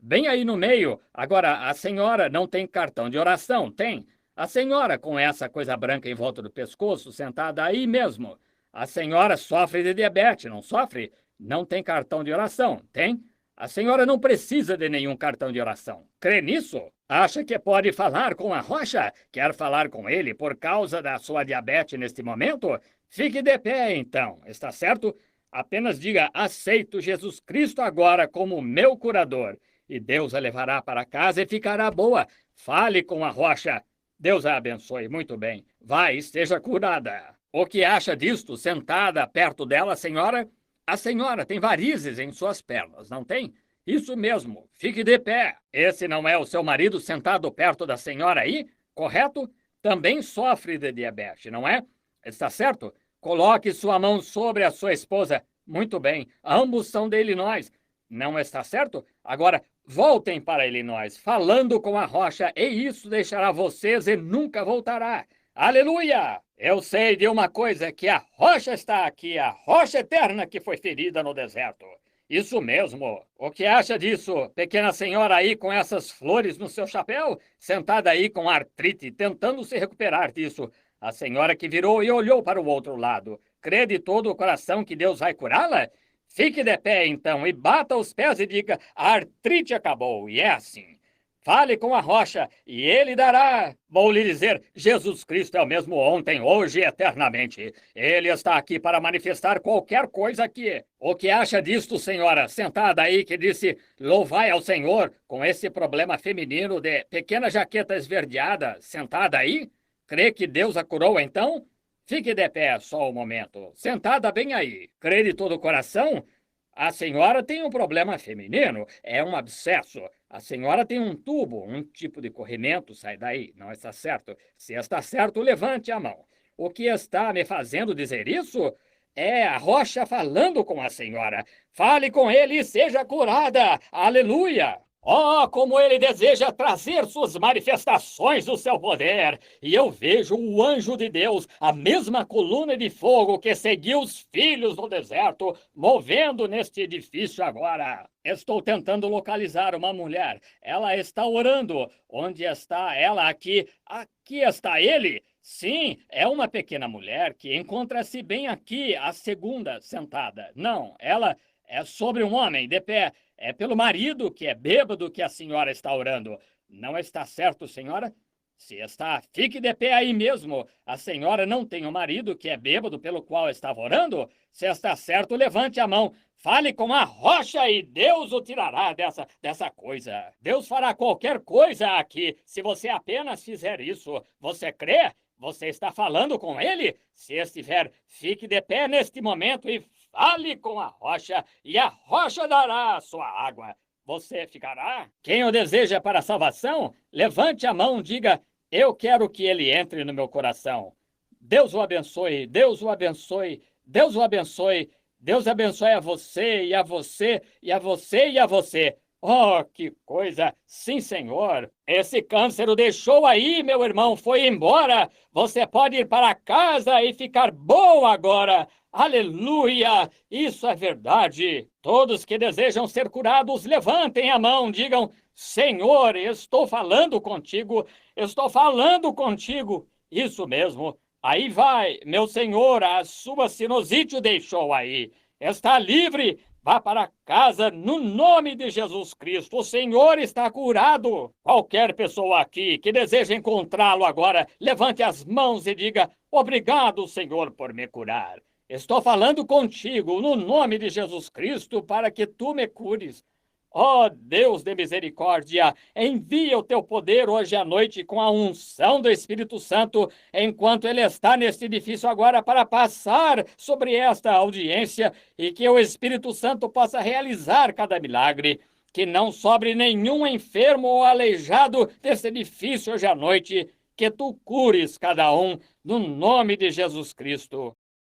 bem aí no meio? Agora, a senhora não tem cartão de oração, tem? A senhora com essa coisa branca em volta do pescoço, sentada aí mesmo. A senhora sofre de diabetes, não sofre? Não tem cartão de oração, tem? A senhora não precisa de nenhum cartão de oração. Crê nisso? Acha que pode falar com a rocha? Quer falar com ele por causa da sua diabetes neste momento? Fique de pé, então, está certo? Apenas diga, aceito Jesus Cristo agora como meu curador. E Deus a levará para casa e ficará boa. Fale com a rocha. Deus a abençoe. Muito bem. Vai, esteja curada. O que acha disto, sentada perto dela, senhora? A senhora tem varizes em suas pernas, não tem? Isso mesmo. Fique de pé. Esse não é o seu marido sentado perto da senhora aí? Correto? Também sofre de diabetes, não é? Está certo? Coloque sua mão sobre a sua esposa. Muito bem, ambos são de Illinois. Não está certo? Agora, voltem para Illinois, falando com a rocha, e isso deixará vocês e nunca voltará. Aleluia! Eu sei de uma coisa, que a rocha está aqui, a rocha eterna que foi ferida no deserto. Isso mesmo. O que acha disso, pequena senhora aí com essas flores no seu chapéu? Sentada aí com artrite, tentando se recuperar disso. A senhora que virou e olhou para o outro lado. Crê de todo o coração que Deus vai curá-la? Fique de pé, então, e bata os pés e diga, a artrite acabou, e é assim. Fale com a rocha, e ele dará. Vou lhe dizer, Jesus Cristo é o mesmo ontem, hoje e eternamente. Ele está aqui para manifestar qualquer coisa aqui. O que acha disto, senhora, sentada aí, que disse, louvai ao Senhor, com esse problema feminino de pequena jaqueta esverdeada, sentada aí? Crê que Deus a curou, então? Fique de pé só um momento. Sentada bem aí. Crê de todo o coração? A senhora tem um problema feminino. É um abscesso. A senhora tem um tubo, um tipo de corrimento. Sai daí. Não está certo. Se está certo, levante a mão. O que está me fazendo dizer isso? É a rocha falando com a senhora. Fale com ele e seja curada. Aleluia! Oh, como ele deseja trazer suas manifestações do seu poder! E eu vejo o anjo de Deus, a mesma coluna de fogo que seguiu os filhos no deserto, movendo neste edifício agora. Estou tentando localizar uma mulher. Ela está orando. Onde está ela? Aqui. Aqui está ele. Sim, é uma pequena mulher que encontra-se bem aqui, a segunda, sentada. Não, ela é sobre um homem, de pé. É pelo marido que é bêbado que a senhora está orando. Não está certo, senhora? Se está, fique de pé aí mesmo. A senhora não tem um marido que é bêbado pelo qual estava orando? Se está certo, levante a mão. Fale com a rocha e Deus o tirará dessa coisa. Deus fará qualquer coisa aqui, se você apenas fizer isso. Você crê? Você está falando com ele? Se estiver, fique de pé neste momento e fale com a rocha, e a rocha dará a sua água. Você ficará? Quem o deseja para a salvação, levante a mão e diga: eu quero que ele entre no meu coração. Deus o abençoe, Deus o abençoe, Deus o abençoe, Deus abençoe a você, e a você, e a você, e a você. Oh, que coisa! Sim, senhor. Esse câncer o deixou aí, meu irmão, foi embora. Você pode ir para casa e ficar bom agora. Aleluia! Isso é verdade. Todos que desejam ser curados, levantem a mão, digam: Senhor, estou falando contigo, estou falando contigo. Isso mesmo. Aí vai, meu senhor, a sua sinusite o deixou aí. Está livre. Vá para casa no nome de Jesus Cristo. O Senhor está curado. Qualquer pessoa aqui que deseja encontrá-lo agora, levante as mãos e diga: obrigado, Senhor, por me curar. Estou falando contigo no nome de Jesus Cristo para que tu me cures. Ó Deus de misericórdia, envia o teu poder hoje à noite com a unção do Espírito Santo, enquanto ele está neste edifício agora para passar sobre esta audiência e que o Espírito Santo possa realizar cada milagre. Que não sobre nenhum enfermo ou aleijado deste edifício hoje à noite, que tu cures cada um no nome de Jesus Cristo.